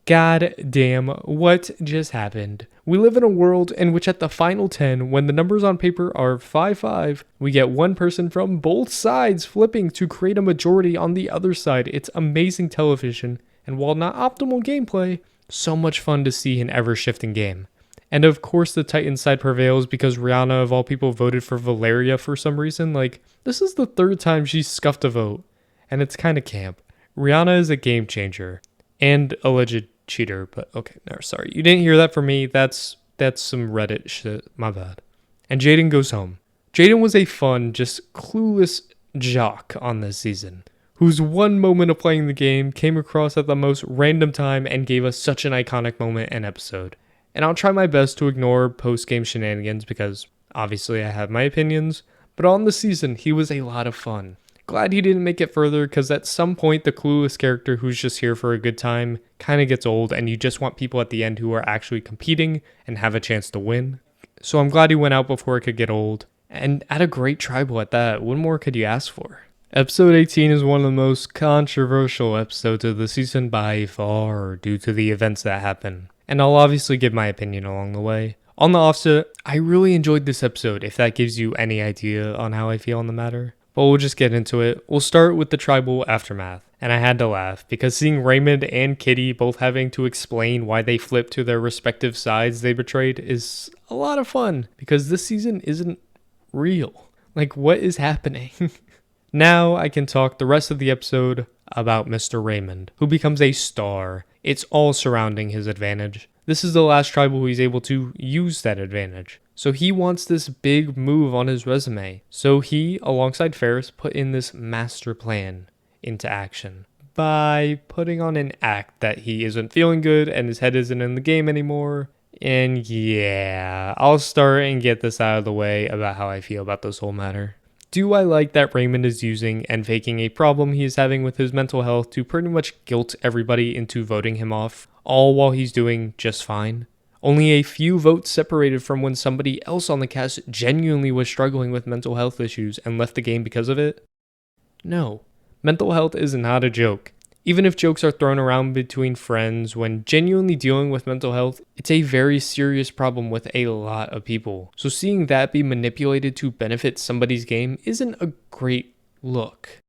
God damn, what just happened? We live in a world in which at the final 10, when the numbers on paper are 5-5, we get one person from both sides flipping to create a majority on the other side. It's amazing television, and while not optimal gameplay, so much fun to see an ever-shifting game. And of course the Titan side prevails because Rihanna of all people voted for Valeria for some reason. Like, this is the third time she's scuffed a vote, and it's kinda camp. Rihanna is a game changer, and alleged cheater, but okay, no, sorry. You didn't hear that from me. That's some Reddit shit. My bad. And Jaden goes home. Jaden was a fun, just clueless jock on this season, whose one moment of playing the game came across at the most random time and gave us such an iconic moment and episode. And I'll try my best to ignore post-game shenanigans because obviously I have my opinions, but on the season, he was a lot of fun. Glad he didn't make it further because at some point the clueless character who's just here for a good time kind of gets old and you just want people at the end who are actually competing and have a chance to win. So I'm glad he went out before it could get old. And at a great tribal at that, what more could you ask for? Episode 18 is one of the most controversial episodes of the season by far due to the events that happen. And I'll obviously give my opinion along the way. On the offset, I really enjoyed this episode if that gives you any idea on how I feel on the matter. But we'll just get into it. We'll start with the tribal aftermath. And I had to laugh because seeing Raymond and Kitty both having to explain why they flipped to their respective sides they betrayed is a lot of fun because this season isn't real. Like, what is happening? Now I can talk the rest of the episode about Mr. Raymond, who becomes a star. It's all surrounding his advantage. This is the last tribal he's able to use that advantage. So he wants this big move on his resume. So he, alongside Ferris, put in this master plan into action by putting on an act that he isn't feeling good and his head isn't in the game anymore. And yeah, I'll start and get this out of the way about how I feel about this whole matter. Do I like that Raymond is using and faking a problem he is having with his mental health to pretty much guilt everybody into voting him off, all while he's doing just fine? Only a few votes separated from when somebody else on the cast genuinely was struggling with mental health issues and left the game because of it? No. Mental health is not a joke. Even if jokes are thrown around between friends, when genuinely dealing with mental health, it's a very serious problem with a lot of people. So seeing that be manipulated to benefit somebody's game isn't a great look.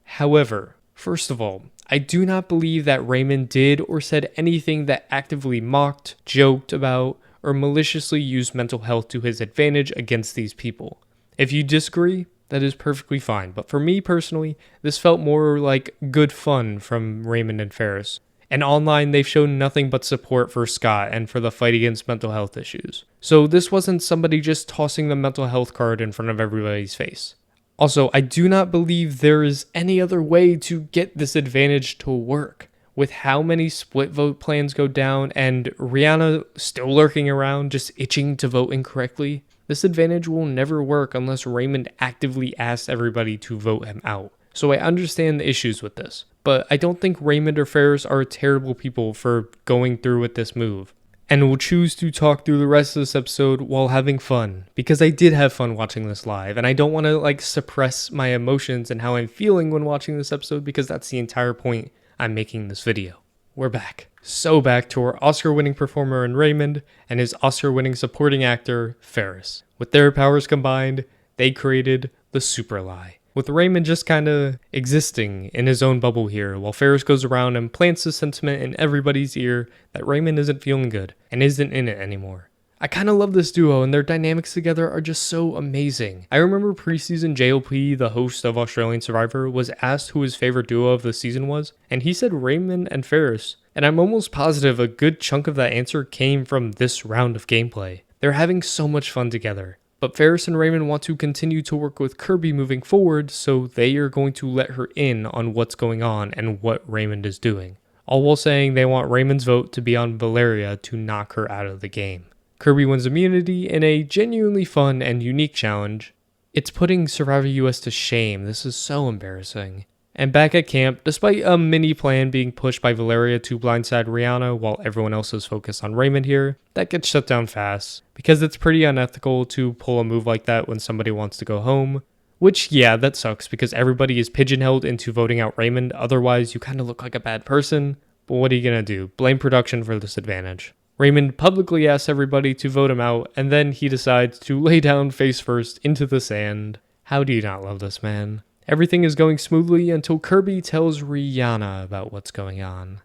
However, first of all, I do not believe that Raymond did or said anything that actively mocked, joked about, or maliciously used mental health to his advantage against these people. If you disagree, that is perfectly fine, but for me personally, this felt more like good fun from Raymond and Ferris. And online, they've shown nothing but support for Scott and for the fight against mental health issues. So this wasn't somebody just tossing the mental health card in front of everybody's face. Also, I do not believe there is any other way to get this advantage to work. With how many split vote plans go down and Rihanna still lurking around, just itching to vote incorrectly, this advantage will never work unless Raymond actively asks everybody to vote him out. So I understand the issues with this, but I don't think Raymond or Ferris are terrible people for going through with this move. And will choose to talk through the rest of this episode while having fun, because I did have fun watching this live, and I don't want to suppress my emotions and how I'm feeling when watching this episode, because that's the entire point I'm making this video. We're back. So back to our Oscar-winning performer in Raymond and his Oscar-winning supporting actor, Ferris. With their powers combined, they created the super lie. With Raymond just kind of existing in his own bubble here, while Ferris goes around and plants the sentiment in everybody's ear that Raymond isn't feeling good and isn't in it anymore. I kind of love this duo and their dynamics together are just so amazing. I remember preseason JLP, the host of Australian Survivor, was asked who his favorite duo of the season was, and he said Raymond and Ferris. And I'm almost positive a good chunk of that answer came from this round of gameplay. They're having so much fun together. But Ferris and Raymond want to continue to work with Kirby moving forward, so they are going to let her in on what's going on and what Raymond is doing. All while saying they want Raymond's vote to be on Valeria to knock her out of the game. Kirby wins immunity in a genuinely fun and unique challenge. It's putting Survivor US to shame. This is so embarrassing. And back at camp, despite a mini plan being pushed by Valeria to blindside Rihanna while everyone else is focused on Raymond here, that gets shut down fast, because it's pretty unethical to pull a move like that when somebody wants to go home. Which, yeah, that sucks because everybody is pigeonholed into voting out Raymond, otherwise you kind of look like a bad person. But what are you gonna do? Blame production for this advantage. Raymond publicly asks everybody to vote him out, and then he decides to lay down face first into the sand. How do you not love this man? Everything is going smoothly until Kirby tells Rihanna about what's going on.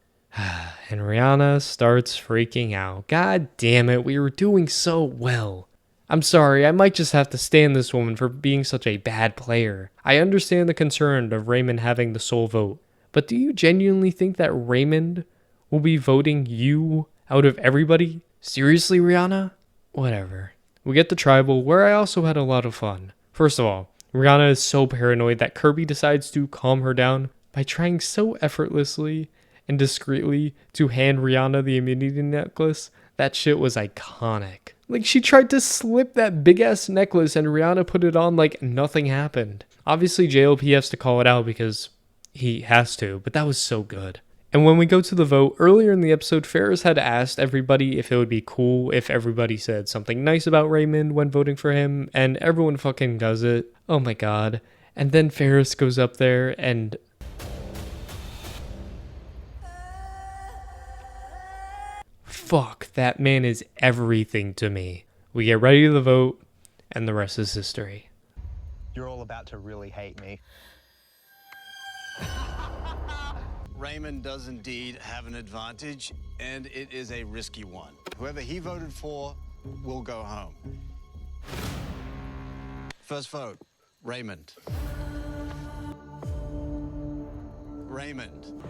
And Rihanna starts freaking out. God damn it, we were doing so well. I'm sorry, I might just have to stand this woman for being such a bad player. I understand the concern of Raymond having the sole vote, but do you genuinely think that Raymond will be voting you out of everybody? Seriously, Rihanna? Whatever. We get the tribal, where I also had a lot of fun. First of all, Rihanna is so paranoid that Kirby decides to calm her down by trying so effortlessly and discreetly to hand Rihanna the immunity necklace. That shit was iconic. Like, she tried to slip that big ass necklace and Rihanna put it on like nothing happened. Obviously JLP has to call it out because he has to, but that was so good. And when we go to the vote, earlier in the episode, Ferris had asked everybody if it would be cool if everybody said something nice about Raymond when voting for him, and everyone fucking does it. Oh my god. And then Ferris goes up there and... fuck, that man is everything to me. We get ready to vote, and the rest is history. You're all about to really hate me. Raymond does indeed have an advantage, and it is a risky one. Whoever he voted for will go home. First vote, Raymond. Raymond.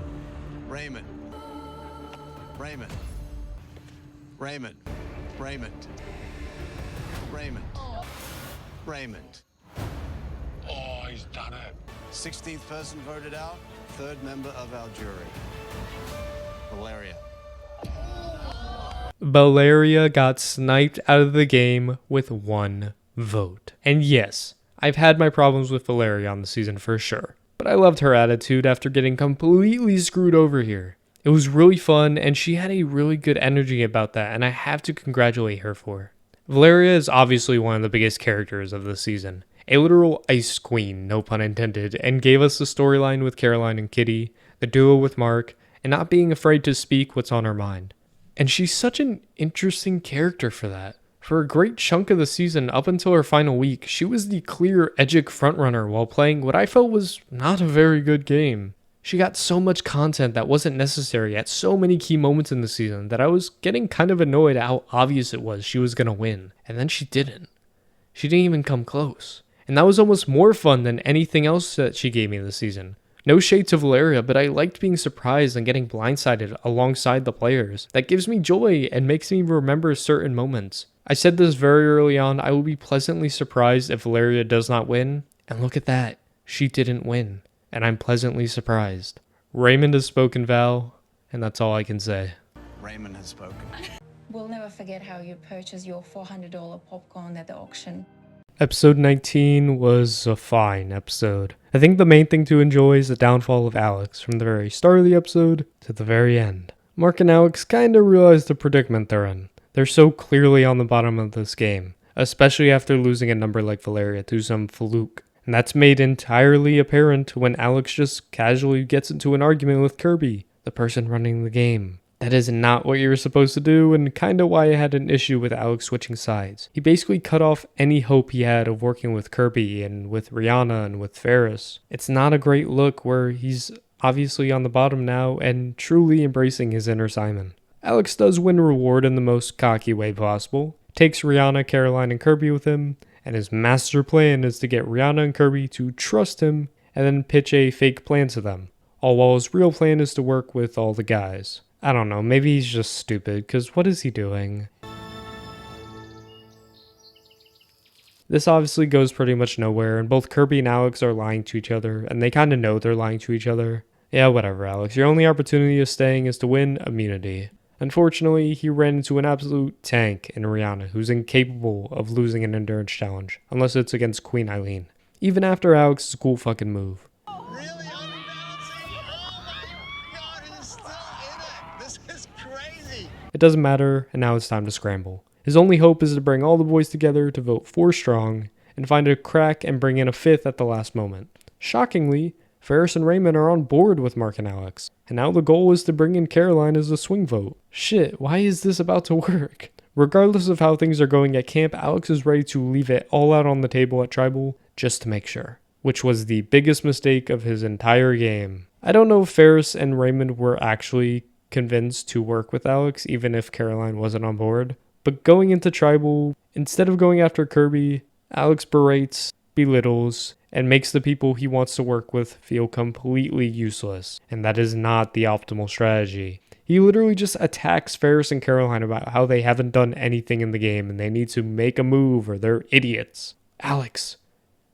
Raymond. Raymond. Raymond. Raymond. Raymond. Raymond. Oh, he's done it. 16th person voted out, third member of our jury. Valeria. Valeria got sniped out of the game with one vote. And yes, I've had my problems with Valeria on the season for sure, but I loved her attitude after getting completely screwed over here. It was really fun, and she had a really good energy about that, and I have to congratulate her for it. Valeria is obviously one of the biggest characters of the season. A literal ice queen, no pun intended, and gave us the storyline with Caroline and Kitty, the duo with Mark, and not being afraid to speak what's on her mind. And she's such an interesting character for that. For a great chunk of the season up until her final week, she was the clear Edgic frontrunner while playing what I felt was not a very good game. She got so much content that wasn't necessary at so many key moments in the season that I was getting kind of annoyed at how obvious it was she was going to win. And then she didn't. She didn't even come close. And that was almost more fun than anything else that she gave me this season. No shade to Valeria, but I liked being surprised and getting blindsided alongside the players. That gives me joy and makes me remember certain moments. I said this very early on, I will be pleasantly surprised if Valeria does not win. And look at that, she didn't win. And I'm pleasantly surprised. Raymond has spoken, Val, and that's all I can say. Raymond has spoken. We'll never forget how you purchased your $400 popcorn at the auction. Episode 19 was a fine episode. I think the main thing to enjoy is the downfall of Alex from the very start of the episode to the very end. Mark and Alex kinda realize the predicament they're in. They're so clearly on the bottom of this game, especially after losing a number like Valeria to some fluke. And that's made entirely apparent when Alex just casually gets into an argument with Kirby, the person running the game. That is not what you were supposed to do, and kinda why I had an issue with Alex switching sides. He basically cut off any hope he had of working with Kirby and with Rihanna and with Ferris. It's not a great look where he's obviously on the bottom now and truly embracing his inner Simon. Alex does win reward in the most cocky way possible. takes Rihanna, Caroline, and Kirby with him, and his master plan is to get Rihanna and Kirby to trust him and then pitch a fake plan to them, all while his real plan is to work with all the guys. I don't know, maybe he's just stupid, because what is he doing? This obviously goes pretty much nowhere, and both Kirby and Alex are lying to each other, and they kind of know they're lying to each other. Yeah, whatever, Alex. Your only opportunity of staying is to win immunity. Unfortunately, he ran into an absolute tank in Rihanna, who's incapable of losing an endurance challenge, unless it's against Queen Eileen. Even after Alex's cool fucking move. It doesn't matter, and now it's time to scramble. His only hope is to bring all the boys together to vote 4 strong, and find a crack and bring in a 5th at the last moment. Shockingly, Ferris and Raymond are on board with Mark and Alex, and now the goal is to bring in Caroline as a swing vote. Shit, why is this about to work? Regardless of how things are going at camp, Alex is ready to leave it all out on the table at Tribal, just to make sure. Which was the biggest mistake of his entire game. I don't know if Ferris and Raymond were actually convinced to work with Alex, even if Caroline wasn't on board. But going into Tribal, instead of going after Kirby, Alex berates, belittles, and makes the people he wants to work with feel completely useless. And that is not the optimal strategy. He literally just attacks Ferris and Caroline about how they haven't done anything in the game and they need to make a move or they're idiots. Alex,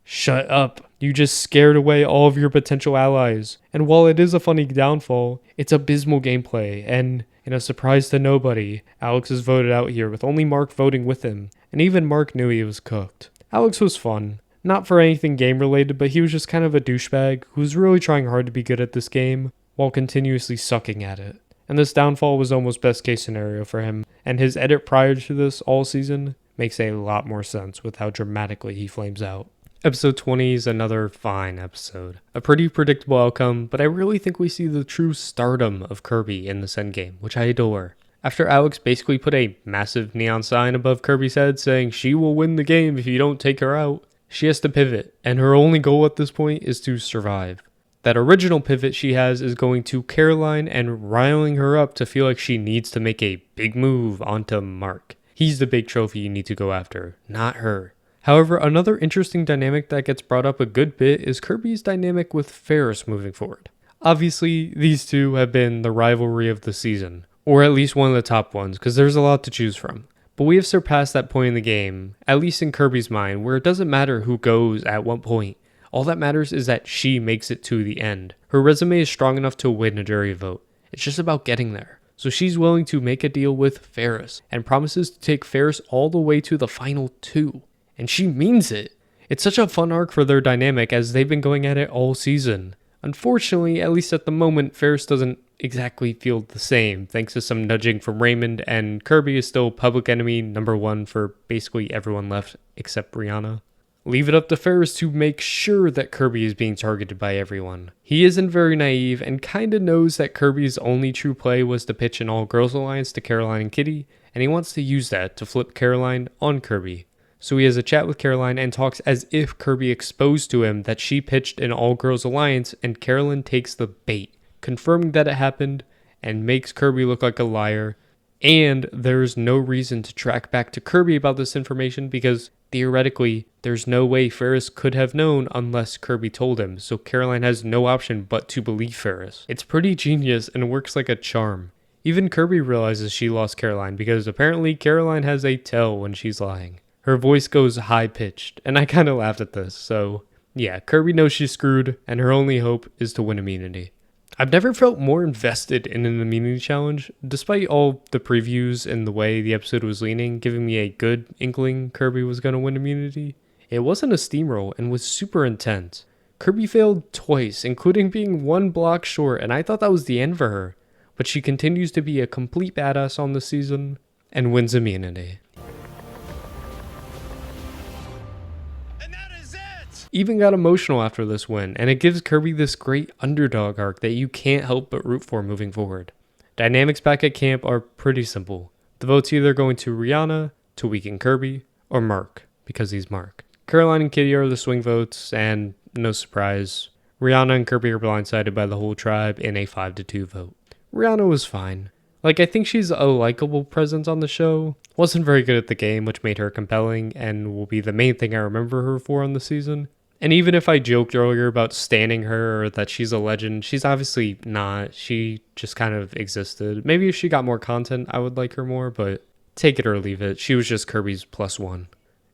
shut up. You just scared away all of your potential allies. And while it is a funny downfall, it's abysmal gameplay, and in a surprise to nobody, Alex is voted out here with only Mark voting with him, and even Mark knew he was cooked. Alex was fun. Not for anything game related, but he was just kind of a douchebag who was really trying hard to be good at this game while continuously sucking at it. And this downfall was almost best case scenario for him, and his edit prior to this all season makes a lot more sense with how dramatically he flames out. Episode 20 is another fine episode. A pretty predictable outcome, but I really think we see the true stardom of Kirby in this endgame, which I adore. After Alex basically put a massive neon sign above Kirby's head saying she will win the game if you don't take her out, she has to pivot, and her only goal at this point is to survive. That original pivot she has is going to Caroline and riling her up to feel like she needs to make a big move onto Mark. He's the big trophy you need to go after, not her. However, another interesting dynamic that gets brought up a good bit is Kirby's dynamic with Ferris moving forward. Obviously, these two have been the rivalry of the season, or at least one of the top ones, because there's a lot to choose from. But we have surpassed that point in the game, at least in Kirby's mind, where it doesn't matter who goes at what point. All that matters is that she makes it to the end. Her resume is strong enough to win a jury vote. It's just about getting there. So she's willing to make a deal with Ferris, and promises to take Ferris all the way to the final 2. And she means it. It's such a fun arc for their dynamic as they've been going at it all season. Unfortunately, at least at the moment, Ferris doesn't exactly feel the same, thanks to some nudging from Raymond, and Kirby is still public enemy number 1 for basically everyone left except Rihanna. Leave it up to Ferris to make sure that Kirby is being targeted by everyone. He isn't very naive and kinda knows that Kirby's only true play was to pitch an all-girls alliance to Caroline and Kitty, and he wants to use that to flip Caroline on Kirby. So he has a chat with Caroline and talks as if Kirby exposed to him that she pitched an all-girls alliance, and Caroline takes the bait, confirming that it happened and makes Kirby look like a liar. And there's no reason to track back to Kirby about this information because theoretically there's no way Ferris could have known unless Kirby told him, so Caroline has no option but to believe Ferris. It's pretty genius and works like a charm. Even Kirby realizes she lost Caroline because apparently Caroline has a tell when she's lying. Her voice goes high-pitched, and I kind of laughed at this, so yeah, Kirby knows she's screwed, and her only hope is to win immunity. I've never felt more invested in an immunity challenge, despite all the previews and the way the episode was leaning, giving me a good inkling Kirby was going to win immunity. It wasn't a steamroll and was super intense. Kirby failed twice, including being 1 block short, and I thought that was the end for her, but she continues to be a complete badass on the season and wins immunity. Even got emotional after this win, and it gives Kirby this great underdog arc that you can't help but root for moving forward. Dynamics back at camp are pretty simple. The vote's either going to Rihanna, to weaken Kirby, or Mark, because he's Mark. Caroline and Kitty are the swing votes, and no surprise, Rihanna and Kirby are blindsided by the whole tribe in a 5-2 vote. Rihanna was fine. Like, I think she's a likable presence on the show. Wasn't very good at the game, which made her compelling and will be the main thing I remember her for on the season. And even if I joked earlier about standing her or that she's a legend, she's obviously not. She just kind of existed. Maybe if she got more content, I would like her more, but take it or leave it. She was just Kirby's +1.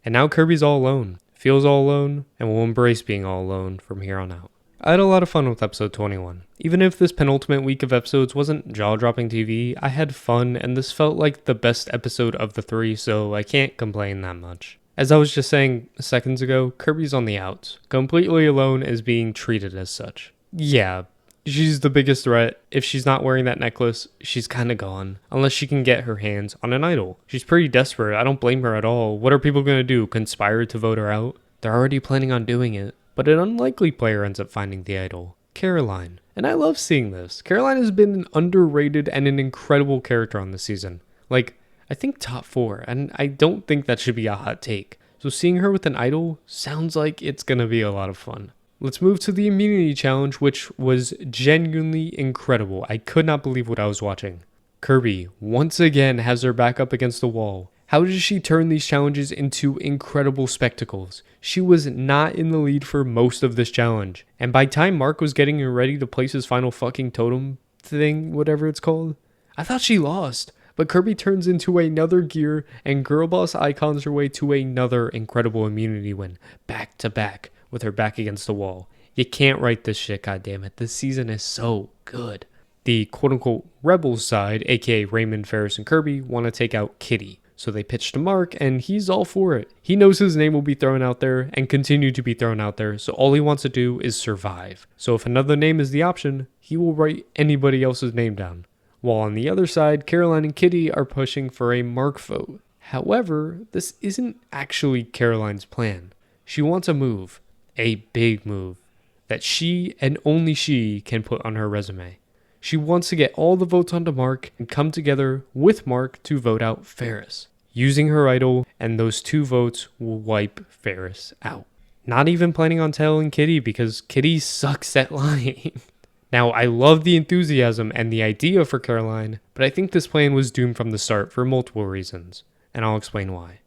And now Kirby's all alone. Feels all alone, and will embrace being all alone from here on out. I had a lot of fun with episode 21. Even if this penultimate week of episodes wasn't jaw-dropping TV, I had fun, and this felt like the best episode of the 3, so I can't complain that much. As I was just saying seconds ago, Kirby's on the outs. Completely alone is being treated as such. Yeah, she's the biggest threat. If she's not wearing that necklace, she's kinda gone. Unless she can get her hands on an idol. She's pretty desperate, I don't blame her at all. What are people gonna do, conspire to vote her out? They're already planning on doing it. But an unlikely player ends up finding the idol. Caroline. And I love seeing this. Caroline has been an underrated and an incredible character on this season. Like, I think top 4, and I don't think that should be a hot take. So seeing her with an idol sounds like it's gonna be a lot of fun. Let's move to the immunity challenge, which was genuinely incredible. I could not believe what I was watching. Kirby once again has her back up against the wall. How did she turn these challenges into incredible spectacles? She was not in the lead for most of this challenge. And by time Mark was getting ready to place his final fucking totem thing, whatever it's called, I thought she lost. But Kirby turns into another gear and Girl Boss icons her way to another incredible immunity win. Back to back with her back against the wall. You can't write this shit, goddammit. This season is so good. The quote-unquote rebels side, aka Raymond, Ferris, and Kirby, want to take out Kitty. So they pitch to Mark, and he's all for it. He knows his name will be thrown out there and continue to be thrown out there, so all he wants to do is survive. So if another name is the option, he will write anybody else's name down. While on the other side, Caroline and Kitty are pushing for a Mark vote. However, this isn't actually Caroline's plan. She wants a move, a big move, that she and only she can put on her resume. She wants to get all the votes onto Mark and come together with Mark to vote out Ferris. Using her idol, and those 2 votes will wipe Ferris out. Not even planning on telling Kitty because Kitty sucks at lying. Now, I love the enthusiasm and the idea for Caroline, but I think this plan was doomed from the start for multiple reasons, and I'll explain why.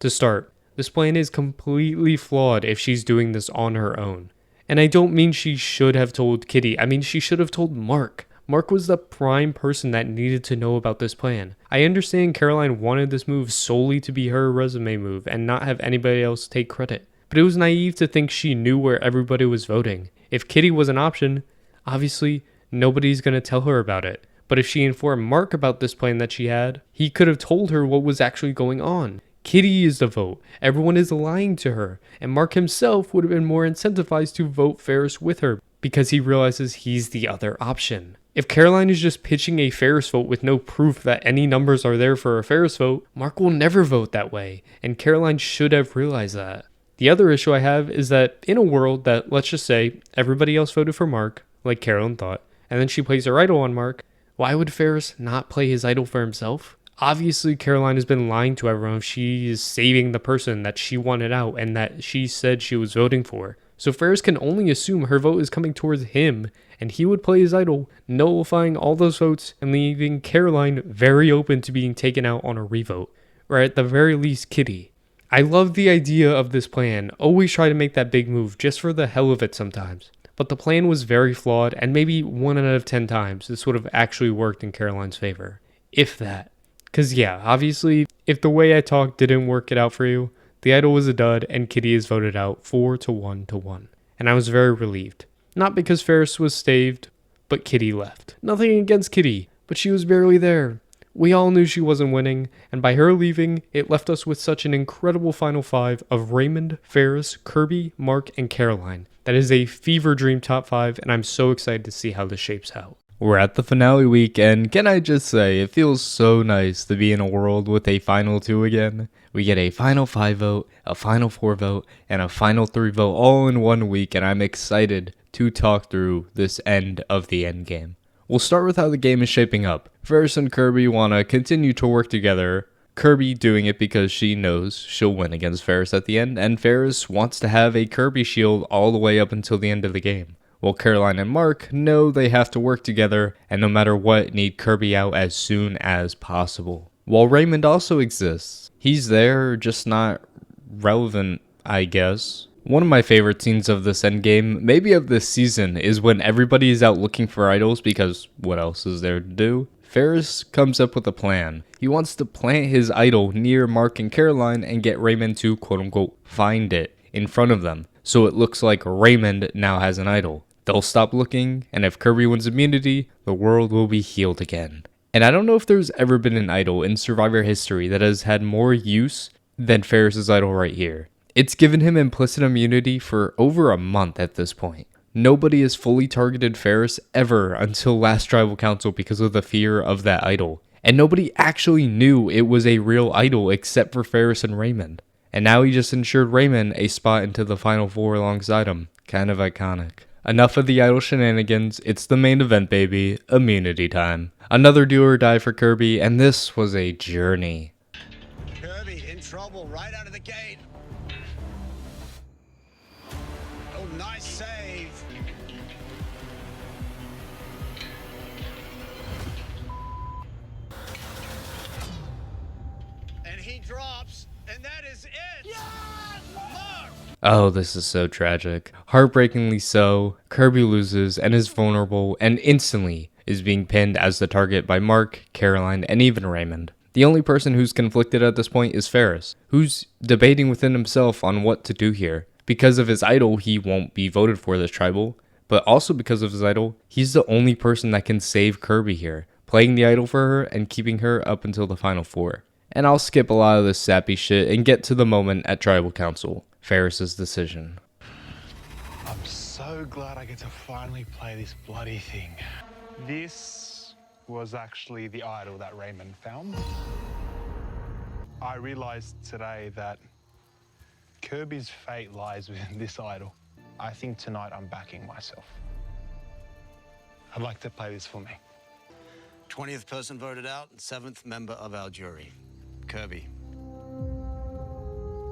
To start, this plan is completely flawed if she's doing this on her own. And I don't mean she should have told Kitty, I mean she should have told Mark. Mark was the prime person that needed to know about this plan. I understand Caroline wanted this move solely to be her resume move and not have anybody else take credit. But it was naive to think she knew where everybody was voting. If Kitty was an option, obviously nobody's going to tell her about it. But if she informed Mark about this plan that she had, he could have told her what was actually going on. Kitty is the vote. Everyone is lying to her. And Mark himself would have been more incentivized to vote Ferris with her because he realizes he's the other option. If Caroline is just pitching a Ferris vote with no proof that any numbers are there for a Ferris vote, Mark will never vote that way, and Caroline should have realized that. The other issue I have is that in a world that, let's just say, everybody else voted for Mark, like Caroline thought, and then she plays her idol on Mark, why would Ferris not play his idol for himself? Obviously, Caroline has been lying to everyone. She is saving the person that she wanted out and that she said she was voting for. So Ferris can only assume her vote is coming towards him, and he would play his idol, nullifying all those votes and leaving Caroline very open to being taken out on a revote, or at the very least Kitty. I love the idea of this plan, always try to make that big move just for the hell of it sometimes. But the plan was very flawed, and maybe 1 out of 10 times this would have actually worked in Caroline's favor. If that. Cause yeah, obviously, if the way I talked didn't work it out for you, the idol was a dud and Kitty is voted out 4-1-1. And I was very relieved. Not because Ferris was staved, but Kitty left. Nothing against Kitty, but she was barely there. We all knew she wasn't winning, and by her leaving, it left us with such an incredible final 5 of Raymond, Ferris, Kirby, Mark, and Caroline. That is a fever dream top 5, and I'm so excited to see how this shapes out. We're at the finale week, and can I just say, it feels so nice to be in a world with a final 2 again. We get a final 5 vote, a final 4 vote, and a final 3 vote all in 1 week, and I'm excited to talk through this end of the endgame. We'll start with how the game is shaping up. Ferris and Kirby want to continue to work together. Kirby doing it because she knows she'll win against Ferris at the end, and Ferris wants to have a Kirby shield all the way up until the end of the game. while Caroline and Mark know they have to work together and no matter what need Kirby out as soon as possible. While Raymond also exists, he's there, just not relevant, I guess. One of my favorite scenes of this endgame, maybe of this season, is when everybody is out looking for idols because what else is there to do? Ferris comes up with a plan. He wants to plant his idol near Mark and Caroline and get Raymond to quote-unquote find it in front of them, so it looks like Raymond now has an idol. They'll stop looking, and if Kirby wins immunity, the world will be healed again. And I don't know if there's ever been an idol in Survivor history that has had more use than Ferris's idol right here. It's given him implicit immunity for over a month at this point. Nobody has fully targeted Ferris ever until last tribal council because of the fear of that idol. And nobody actually knew it was a real idol except for Ferris and Raymond. And now he just ensured Raymond a spot into the final four alongside him. Kind of iconic. Enough of the idol shenanigans, it's the main event, baby. Immunity time. Another do or die for Kirby, and this was a journey. Kirby in trouble right out of the gate. Oh, nice save. And he drops, and that is it. Yes! Mark! Oh, this is so tragic. Heartbreakingly so, Kirby loses and is vulnerable and instantly is being pinned as the target by Mark, Caroline, and even Raymond. The only person who's conflicted at this point is Ferris, who's debating within himself on what to do here. Because of his idol, he won't be voted for this tribal, but also because of his idol, he's the only person that can save Kirby here, playing the idol for her and keeping her up until the final four. And I'll skip a lot of this sappy shit and get to the moment at tribal council, Ferris's decision. I'm so glad I get to finally play this bloody thing. This was actually the idol that Raymond found. I realized today that Kirby's fate lies within this idol. I think tonight I'm backing myself. I'd like to play this for me. 20th person voted out, 7th member of our jury, Kirby.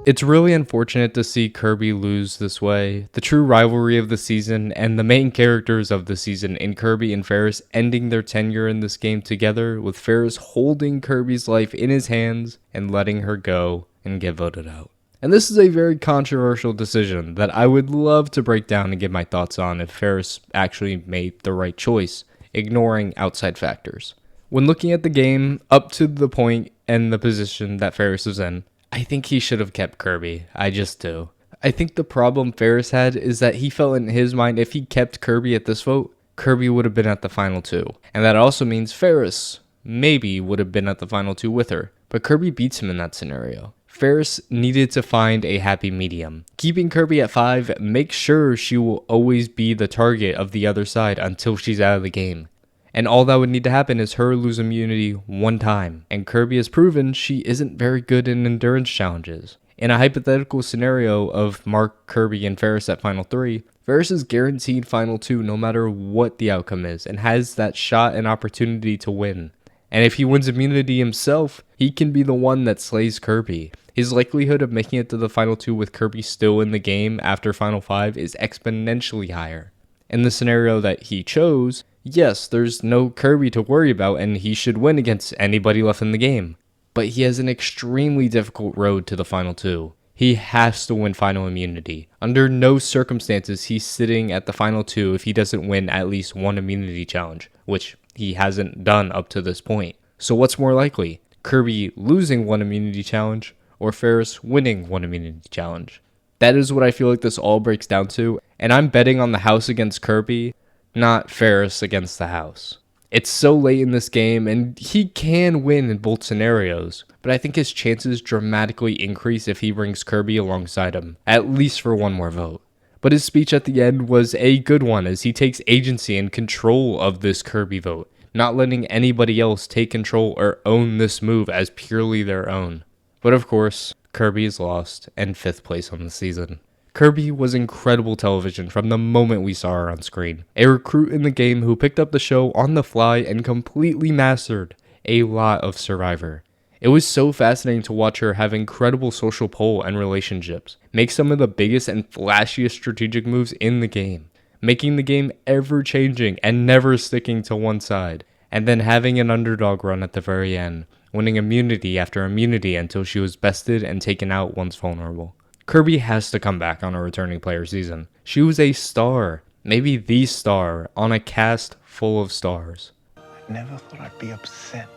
It's really unfortunate to see Kirby lose this way. The true rivalry of the season and the main characters of the season in Kirby and Ferris ending their tenure in this game together, with Ferris holding Kirby's life in his hands and letting her go and get voted out. And this is a very controversial decision that I would love to break down and give my thoughts on if Ferris actually made the right choice, ignoring outside factors. When looking at the game, up to the point and the position that Ferris was in, I think he should have kept Kirby. I just do. I think the problem Ferris had is that he felt in his mind if he kept Kirby at this vote, Kirby would have been at the final two. And that also means Ferris maybe would have been at the final two with her. But Kirby beats him in that scenario. Ferris needed to find a happy medium. Keeping Kirby at 5 makes sure she will always be the target of the other side until she's out of the game. And all that would need to happen is her lose immunity one time. And Kirby has proven she isn't very good in endurance challenges. In a hypothetical scenario of Mark, Kirby, and Ferris at Final 3, Ferris is guaranteed Final 2 no matter what the outcome is and has that shot and opportunity to win. And if he wins immunity himself, he can be the one that slays Kirby. His likelihood of making it to the Final 2 with Kirby still in the game after Final 5 is exponentially higher. In the scenario that he chose, yes, there's no Kirby to worry about and he should win against anybody left in the game. But he has an extremely difficult road to the Final 2. He has to win Final Immunity. Under no circumstances he's sitting at the Final 2 if he doesn't win at least one immunity challenge, which he hasn't done up to this point. So what's more likely? Kirby losing one immunity challenge or Ferris winning one immunity challenge? That is what I feel like this all breaks down to, and I'm betting on the house against Kirby, not Ferris against the house. It's so late in this game, and he can win in both scenarios, but I think his chances dramatically increase if he brings Kirby alongside him, at least for one more vote. But his speech at the end was a good one as he takes agency and control of this Kirby vote, not letting anybody else take control or own this move as purely their own. But of course, Kirby is lost and 5th place on the season. Kirby was incredible television from the moment we saw her on screen. A recruit in the game who picked up the show on the fly and completely mastered a lot of Survivor. It was so fascinating to watch her have incredible social pull and relationships, make some of the biggest and flashiest strategic moves in the game. making the game ever changing and never sticking to one side, and then having an underdog run at the very end, winning immunity after immunity until she was bested and taken out once vulnerable. Kirby has to come back on a returning player season. She was a star, maybe the star, on a cast full of stars. I never thought I'd be upset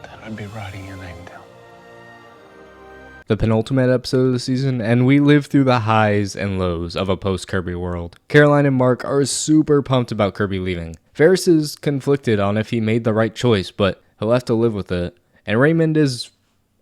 that I'd be writing your name down. The penultimate episode of the season, and we live through the highs and lows of a post-Kirby world. Caroline and Mark are super pumped about Kirby leaving. Ferris is conflicted on if he made the right choice, but he'll have to live with it. And Raymond is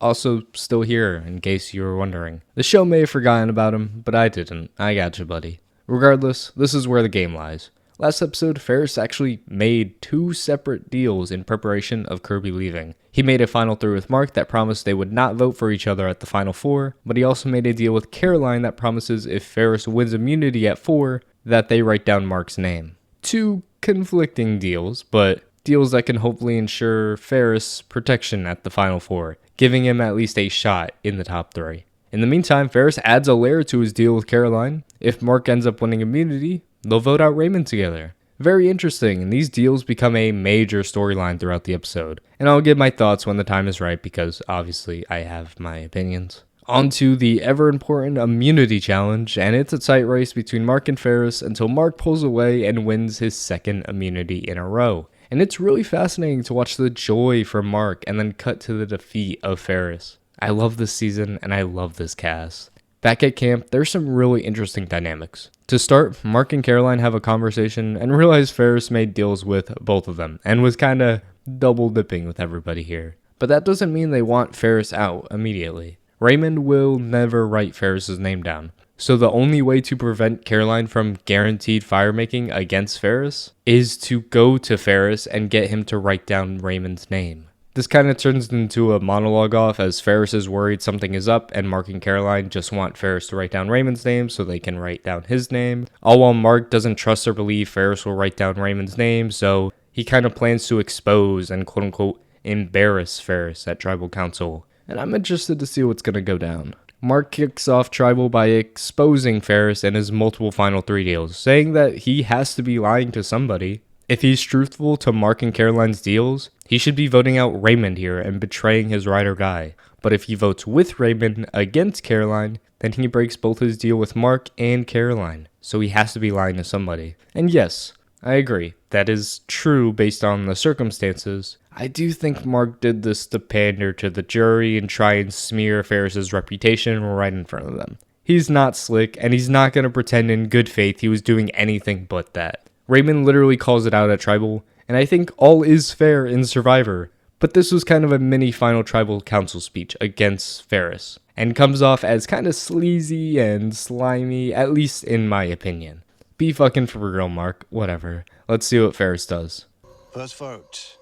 also still here, in case you were wondering. The show may have forgotten about him, but I didn't. I gotcha, buddy. Regardless, this is where the game lies. Last episode, Ferris actually made 2 separate deals in preparation of Kirby leaving. He made a final 3 with Mark that promised they would not vote for each other at the final 4, but he also made a deal with Caroline that promises if Ferris wins immunity at 4, that they write down Mark's name. 2 conflicting deals, but deals that can hopefully ensure Ferris protection at the final 4, giving him at least a shot in the top 3. In the meantime, Ferris adds a layer to his deal with Caroline. If Mark ends up winning immunity, they'll vote out Raymond together. Very interesting, and these deals become a major storyline throughout the episode. And I'll give my thoughts when the time is right because obviously I have my opinions. On to the ever-important immunity challenge, and it's a tight race between Mark and Ferris until Mark pulls away and wins his 2nd immunity in a row. And it's really fascinating to watch the joy from Mark and then cut to the defeat of Ferris. I love this season and I love this cast. Back at camp, there's some really interesting dynamics. To start, Mark and Caroline have a conversation and realize Ferris made deals with both of them and was kinda double dipping with everybody here. But that doesn't mean they want Ferris out immediately. Raymond will never write Ferris's name down. So the only way to prevent Caroline from guaranteed firemaking against Ferris is to go to Ferris and get him to write down Raymond's name. This kind of turns into a monologue off as Ferris is worried something is up and Mark and Caroline just want Ferris to write down Raymond's name so they can write down his name. All while Mark doesn't trust or believe Ferris will write down Raymond's name, so he kind of plans to expose and quote unquote embarrass Ferris at Tribal Council. And I'm interested to see what's going to go down. Mark kicks off Tribal by exposing Ferris and his multiple final 3 deals, saying that he has to be lying to somebody. If he's truthful to Mark and Caroline's deals, he should be voting out Raymond here and betraying his ride or die. But if he votes with Raymond against Caroline, then he breaks both his deal with Mark and Caroline. So he has to be lying to somebody. And yes, I agree. That is true based on the circumstances. I do think Mark did this to pander to the jury and try and smear Ferris's reputation right in front of them. He's not slick, and he's not going to pretend in good faith he was doing anything but that. Raymond literally calls it out at Tribal, and I think all is fair in Survivor. But this was kind of a mini final Tribal Council speech against Ferris, and comes off as kind of sleazy and slimy, at least in my opinion. Be fucking for real, Mark. Whatever. Let's see what Ferris does. First vote,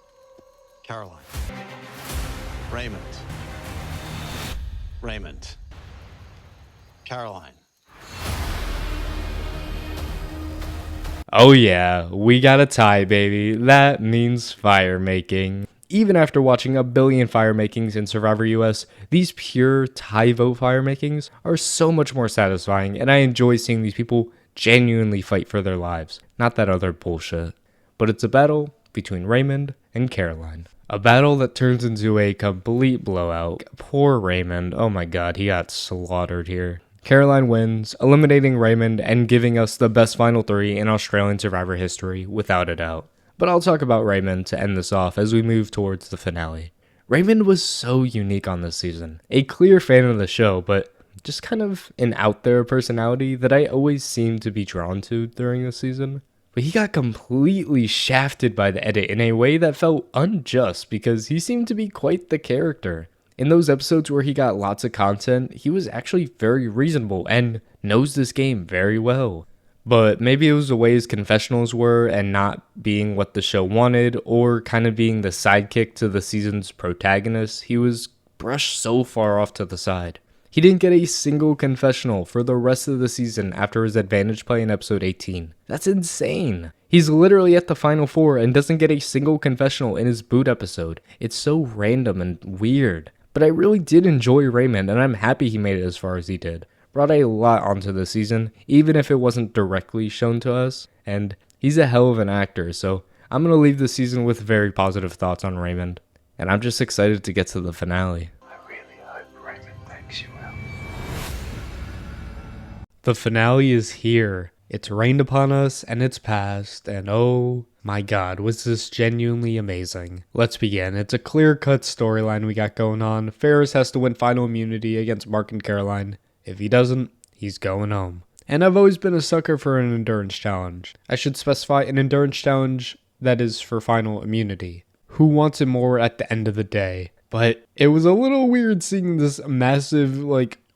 Caroline. Raymond. Raymond. Caroline. Oh yeah, we got a tie, baby. That means fire making. Even after watching a billion fire makings in Survivor US, these pure tie vote fire makings are so much more satisfying, and I enjoy seeing these people genuinely fight for their lives. Not that other bullshit. But it's a battle between Raymond and Caroline. A battle that turns into a complete blowout. Poor Raymond. Oh my god, he got slaughtered here. Caroline wins, eliminating Raymond and giving us the best final 3 in Australian Survivor history, without a doubt. But I'll talk about Raymond to end this off as we move towards the finale. Raymond was so unique on this season. A clear fan of the show, but just kind of an out there personality that I always seemed to be drawn to during this season. But he got completely shafted by the edit in a way that felt unjust because he seemed to be quite the character. In those episodes where he got lots of content, he was actually very reasonable and knows this game very well. But maybe it was the way his confessionals were and not being what the show wanted, or kind of being the sidekick to the season's protagonist, he was brushed so far off to the side. He didn't get a single confessional for the rest of the season after his advantage play in episode 18. That's insane. He's literally at the final 4 and doesn't get a single confessional in his boot episode. It's so random and weird. But I really did enjoy Raymond, and I'm happy he made it as far as he did. Brought a lot onto the season, even if it wasn't directly shown to us. and he's a hell of an actor, so I'm going to leave the season with very positive thoughts on Raymond, and I'm just excited to get to the finale. The finale is here. It's rained upon us and it's passed, and oh my god, was this genuinely amazing. Let's begin. It's a clear-cut storyline we got going on. Ferris has to win final immunity against Mark and Caroline. If he doesn't, he's going home. And I've always been a sucker for an endurance challenge. I should specify an endurance challenge that is for final immunity. Who wants it more at the end of the day? But it was a little weird seeing this massive,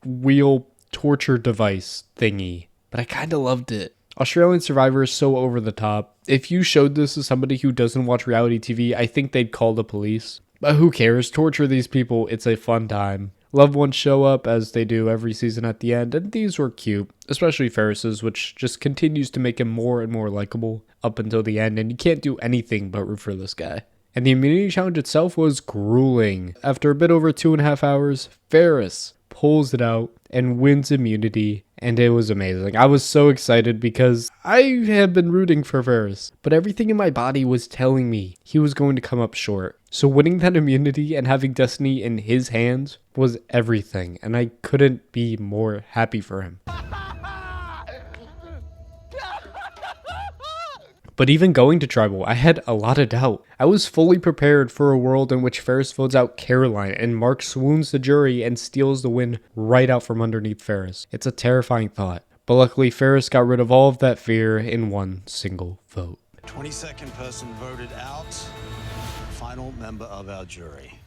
wheel torture device thingy, but I kind of loved it. Australian Survivor is so over the top. If you showed this to somebody who doesn't watch reality TV, I think they'd call the police. But who cares? Torture these people. It's a fun time. Loved ones show up as they do every season at the end, and these were cute, especially Ferris's, which just continues to make him more and more likable up until the end, and you can't do anything but root for this guy. And the immunity challenge itself was grueling. After a bit over 2.5 hours, Ferris pulls it out and wins immunity, and it was amazing. I was so excited because I have been rooting for Ferris, but everything in my body was telling me he was going to come up short. So winning that immunity and having destiny in his hands was everything, and I couldn't be more happy for him. But even going to Tribal, I had a lot of doubt. I was fully prepared for a world in which Ferris votes out Caroline and Mark swoons the jury and steals the win right out from underneath Ferris. It's a terrifying thought. But luckily, Ferris got rid of all of that fear in one single vote. 22nd person voted out. Final member of our jury,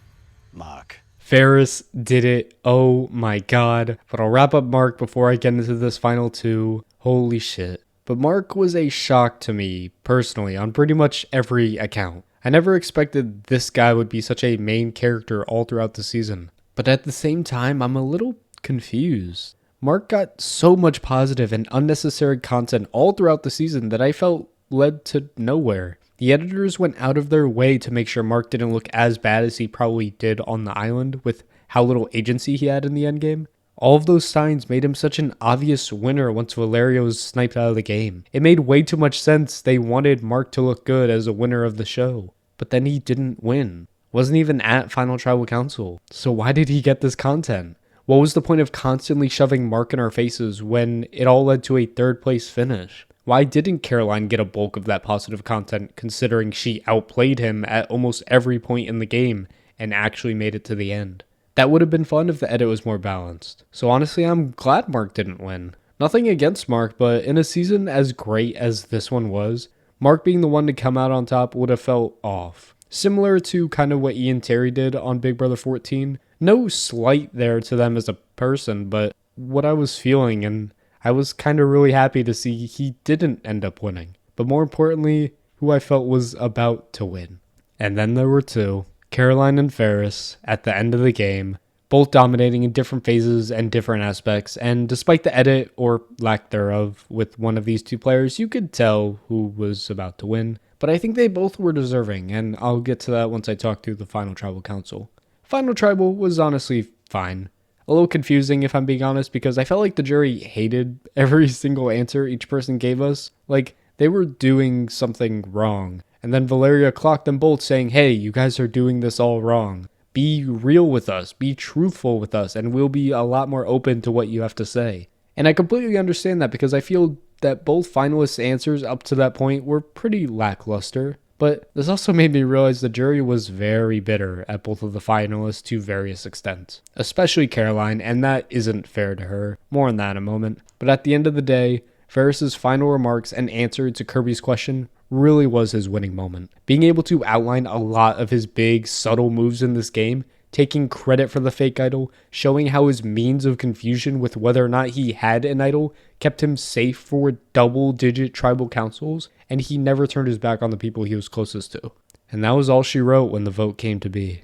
Mark. Ferris did it. Oh my god. But I'll wrap up Mark before I get into this final two. Holy shit. But Mark was a shock to me, personally, on pretty much every account. I never expected this guy would be such a main character all throughout the season. But at the same time, I'm a little confused. Mark got so much positive and unnecessary content all throughout the season that I felt led to nowhere. The editors went out of their way to make sure Mark didn't look as bad as he probably did on the island with how little agency he had in the endgame. All of those signs made him such an obvious winner once Valerio was sniped out of the game. It made way too much sense they wanted Mark to look good as a winner of the show. But then he didn't win. Wasn't even at Final Tribal Council. So why did he get this content? What was the point of constantly shoving Mark in our faces when it all led to a third place finish? Why didn't Caroline get a bulk of that positive content considering she outplayed him at almost every point in the game and actually made it to the end? That would have been fun if the edit was more balanced. So honestly, I'm glad Mark didn't win. Nothing against Mark, but in a season as great as this one was, Mark being the one to come out on top would have felt off. Similar to kind of what Ian Terry did on Big Brother 14. No slight there to them as a person, but what I was feeling, and I was kind of really happy to see he didn't end up winning. But more importantly, who I felt was about to win. And then there were two. Caroline and Ferris at the end of the game, both dominating in different phases and different aspects, and despite the edit or lack thereof with one of these two players, you could tell who was about to win. But I think they both were deserving, and I'll get to that once I talk through the Final Tribal Council. Final Tribal was honestly fine. A little confusing if I'm being honest, because I felt like the jury hated every single answer each person gave us. Like, they were doing something wrong. And then Valeria clocked them both saying, hey, you guys are doing this all wrong. Be real with us, be truthful with us, and we'll be a lot more open to what you have to say. And I completely understand that because I feel that both finalists' answers up to that point were pretty lackluster. But this also made me realize the jury was very bitter at both of the finalists to various extents. Especially Caroline, and that isn't fair to her. More on that in a moment. But at the end of the day, Ferris's final remarks and answer to Kirby's question really was his winning moment. Being able to outline a lot of his big, subtle moves in this game, taking credit for the fake idol, showing how his means of confusion with whether or not he had an idol kept him safe for double-digit tribal councils, and he never turned his back on the people he was closest to. And that was all she wrote when the vote came to be.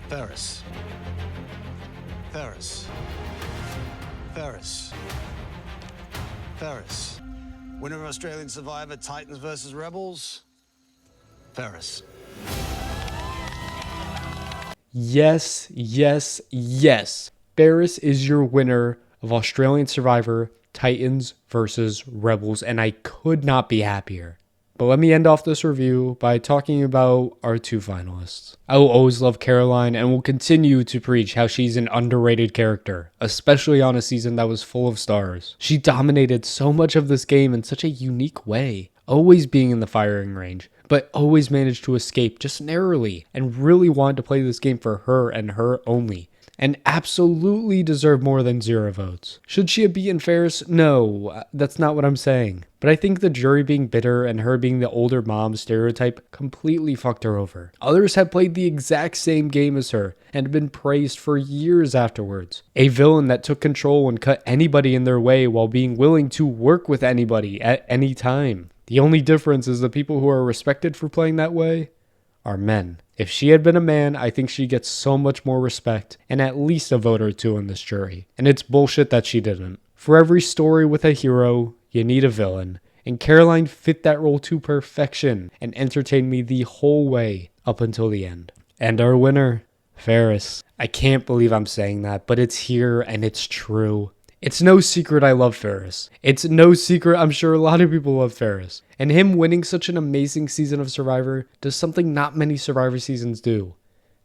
Ferris. Ferris. Ferris. Ferris. Winner of Australian Survivor, Titans versus Rebels, Ferris. Yes, yes, yes. Ferris is your winner of Australian Survivor, Titans versus Rebels, and I could not be happier. But let me end off this review by talking about our two finalists. I will always love Caroline and will continue to preach how she's an underrated character, especially on a season that was full of stars. She dominated so much of this game in such a unique way, always being in the firing range, but always managed to escape just narrowly and really wanted to play this game for her and her only, and absolutely deserved more than 0 votes. Should she have beaten Ferris? No, that's not what I'm saying. But I think the jury being bitter and her being the older mom stereotype completely fucked her over. Others had played the exact same game as her and been praised for years afterwards. A villain that took control and cut anybody in their way while being willing to work with anybody at any time. The only difference is the people who are respected for playing that way are men. If she had been a man, I think she gets so much more respect and at least a vote or two in this jury. And it's bullshit that she didn't. For every story with a hero, you need a villain. And Caroline fit that role to perfection and entertained me the whole way up until the end. And our winner, Ferris. I can't believe I'm saying that, but it's here and it's true. It's no secret I love Ferris. It's no secret I'm sure a lot of people love Ferris. And him winning such an amazing season of Survivor does something not many Survivor seasons do.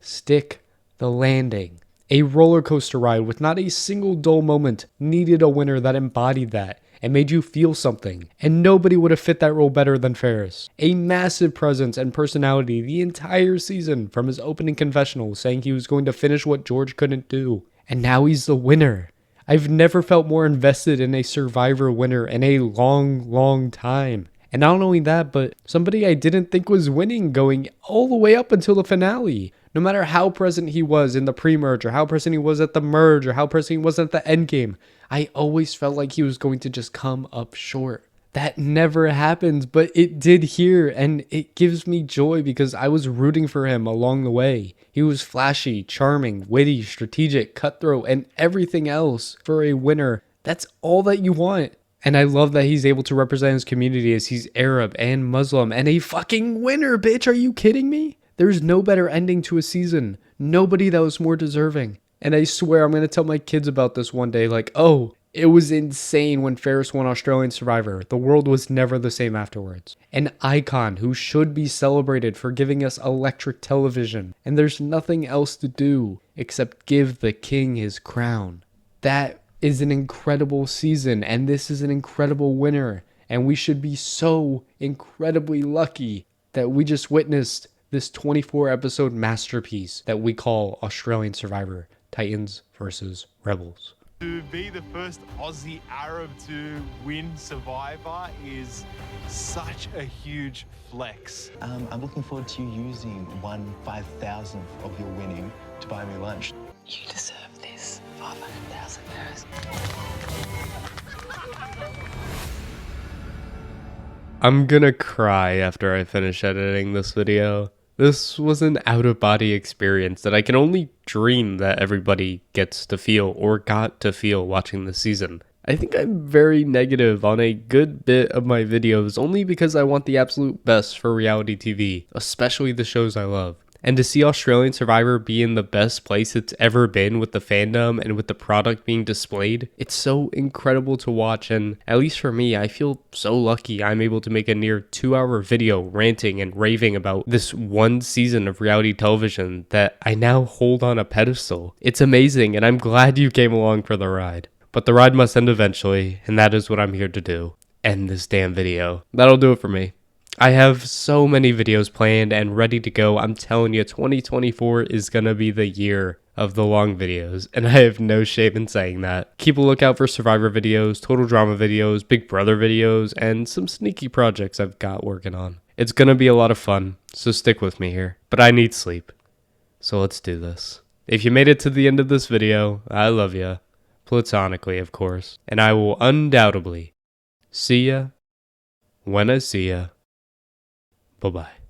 Stick the landing. A roller coaster ride with not a single dull moment needed a winner that embodied that and made you feel something. And nobody would have fit that role better than Ferris. A massive presence and personality the entire season, from his opening confessional saying he was going to finish what George couldn't do. And now he's the winner. I've never felt more invested in a Survivor winner in a long time. And not only that, but somebody I didn't think was winning going all the way up until the finale. No matter how present he was in the pre-merge, or how present he was at the merge, or how present he was at the end game, I always felt like he was going to just come up short. That never happens, but it did here, and it gives me joy because I was rooting for him along the way. He was flashy, charming, witty, strategic, cutthroat, and everything else for a winner. That's all that you want. And I love that he's able to represent his community as he's Arab and Muslim and a fucking winner, bitch. Are you kidding me? There's no better ending to a season. Nobody that was more deserving. And I swear I'm going to tell my kids about this one day. Like, oh, it was insane when Ferris won Australian Survivor. The world was never the same afterwards. An icon who should be celebrated for giving us electric television. And there's nothing else to do except give the king his crown. That is an incredible season, and this is an incredible winner. And we should be so incredibly lucky that we just witnessed this 24-episode masterpiece that we call Australian Survivor, Titans versus Rebels. To be the first Aussie Arab to win Survivor is such a huge flex. I'm looking forward to you using 1/5,000th of your winning to buy me lunch. You deserve this. 500,000 euros. I'm gonna cry after I finish editing this video. This was an out-of-body experience that I can only dream that everybody gets to feel or got to feel watching this season. I think I'm very negative on a good bit of my videos only because I want the absolute best for reality TV, especially the shows I love. And to see Australian Survivor be in the best place it's ever been with the fandom and with the product being displayed, it's so incredible to watch, and at least for me, I feel so lucky I'm able to make a near 2-hour video ranting and raving about this one season of reality television that I now hold on a pedestal. It's amazing, and I'm glad you came along for the ride. But the ride must end eventually, and that is what I'm here to do. End this damn video. That'll do it for me. I have so many videos planned and ready to go. I'm telling you, 2024 is gonna be the year of the long videos, and I have no shame in saying that. Keep a lookout for Survivor videos, Total Drama videos, Big Brother videos, and some sneaky projects I've got working on. It's gonna be a lot of fun, so stick with me here. But I need sleep, so let's do this. If you made it to the end of this video, I love ya. Platonically, of course. And I will undoubtedly see ya when I see ya. Bye-bye.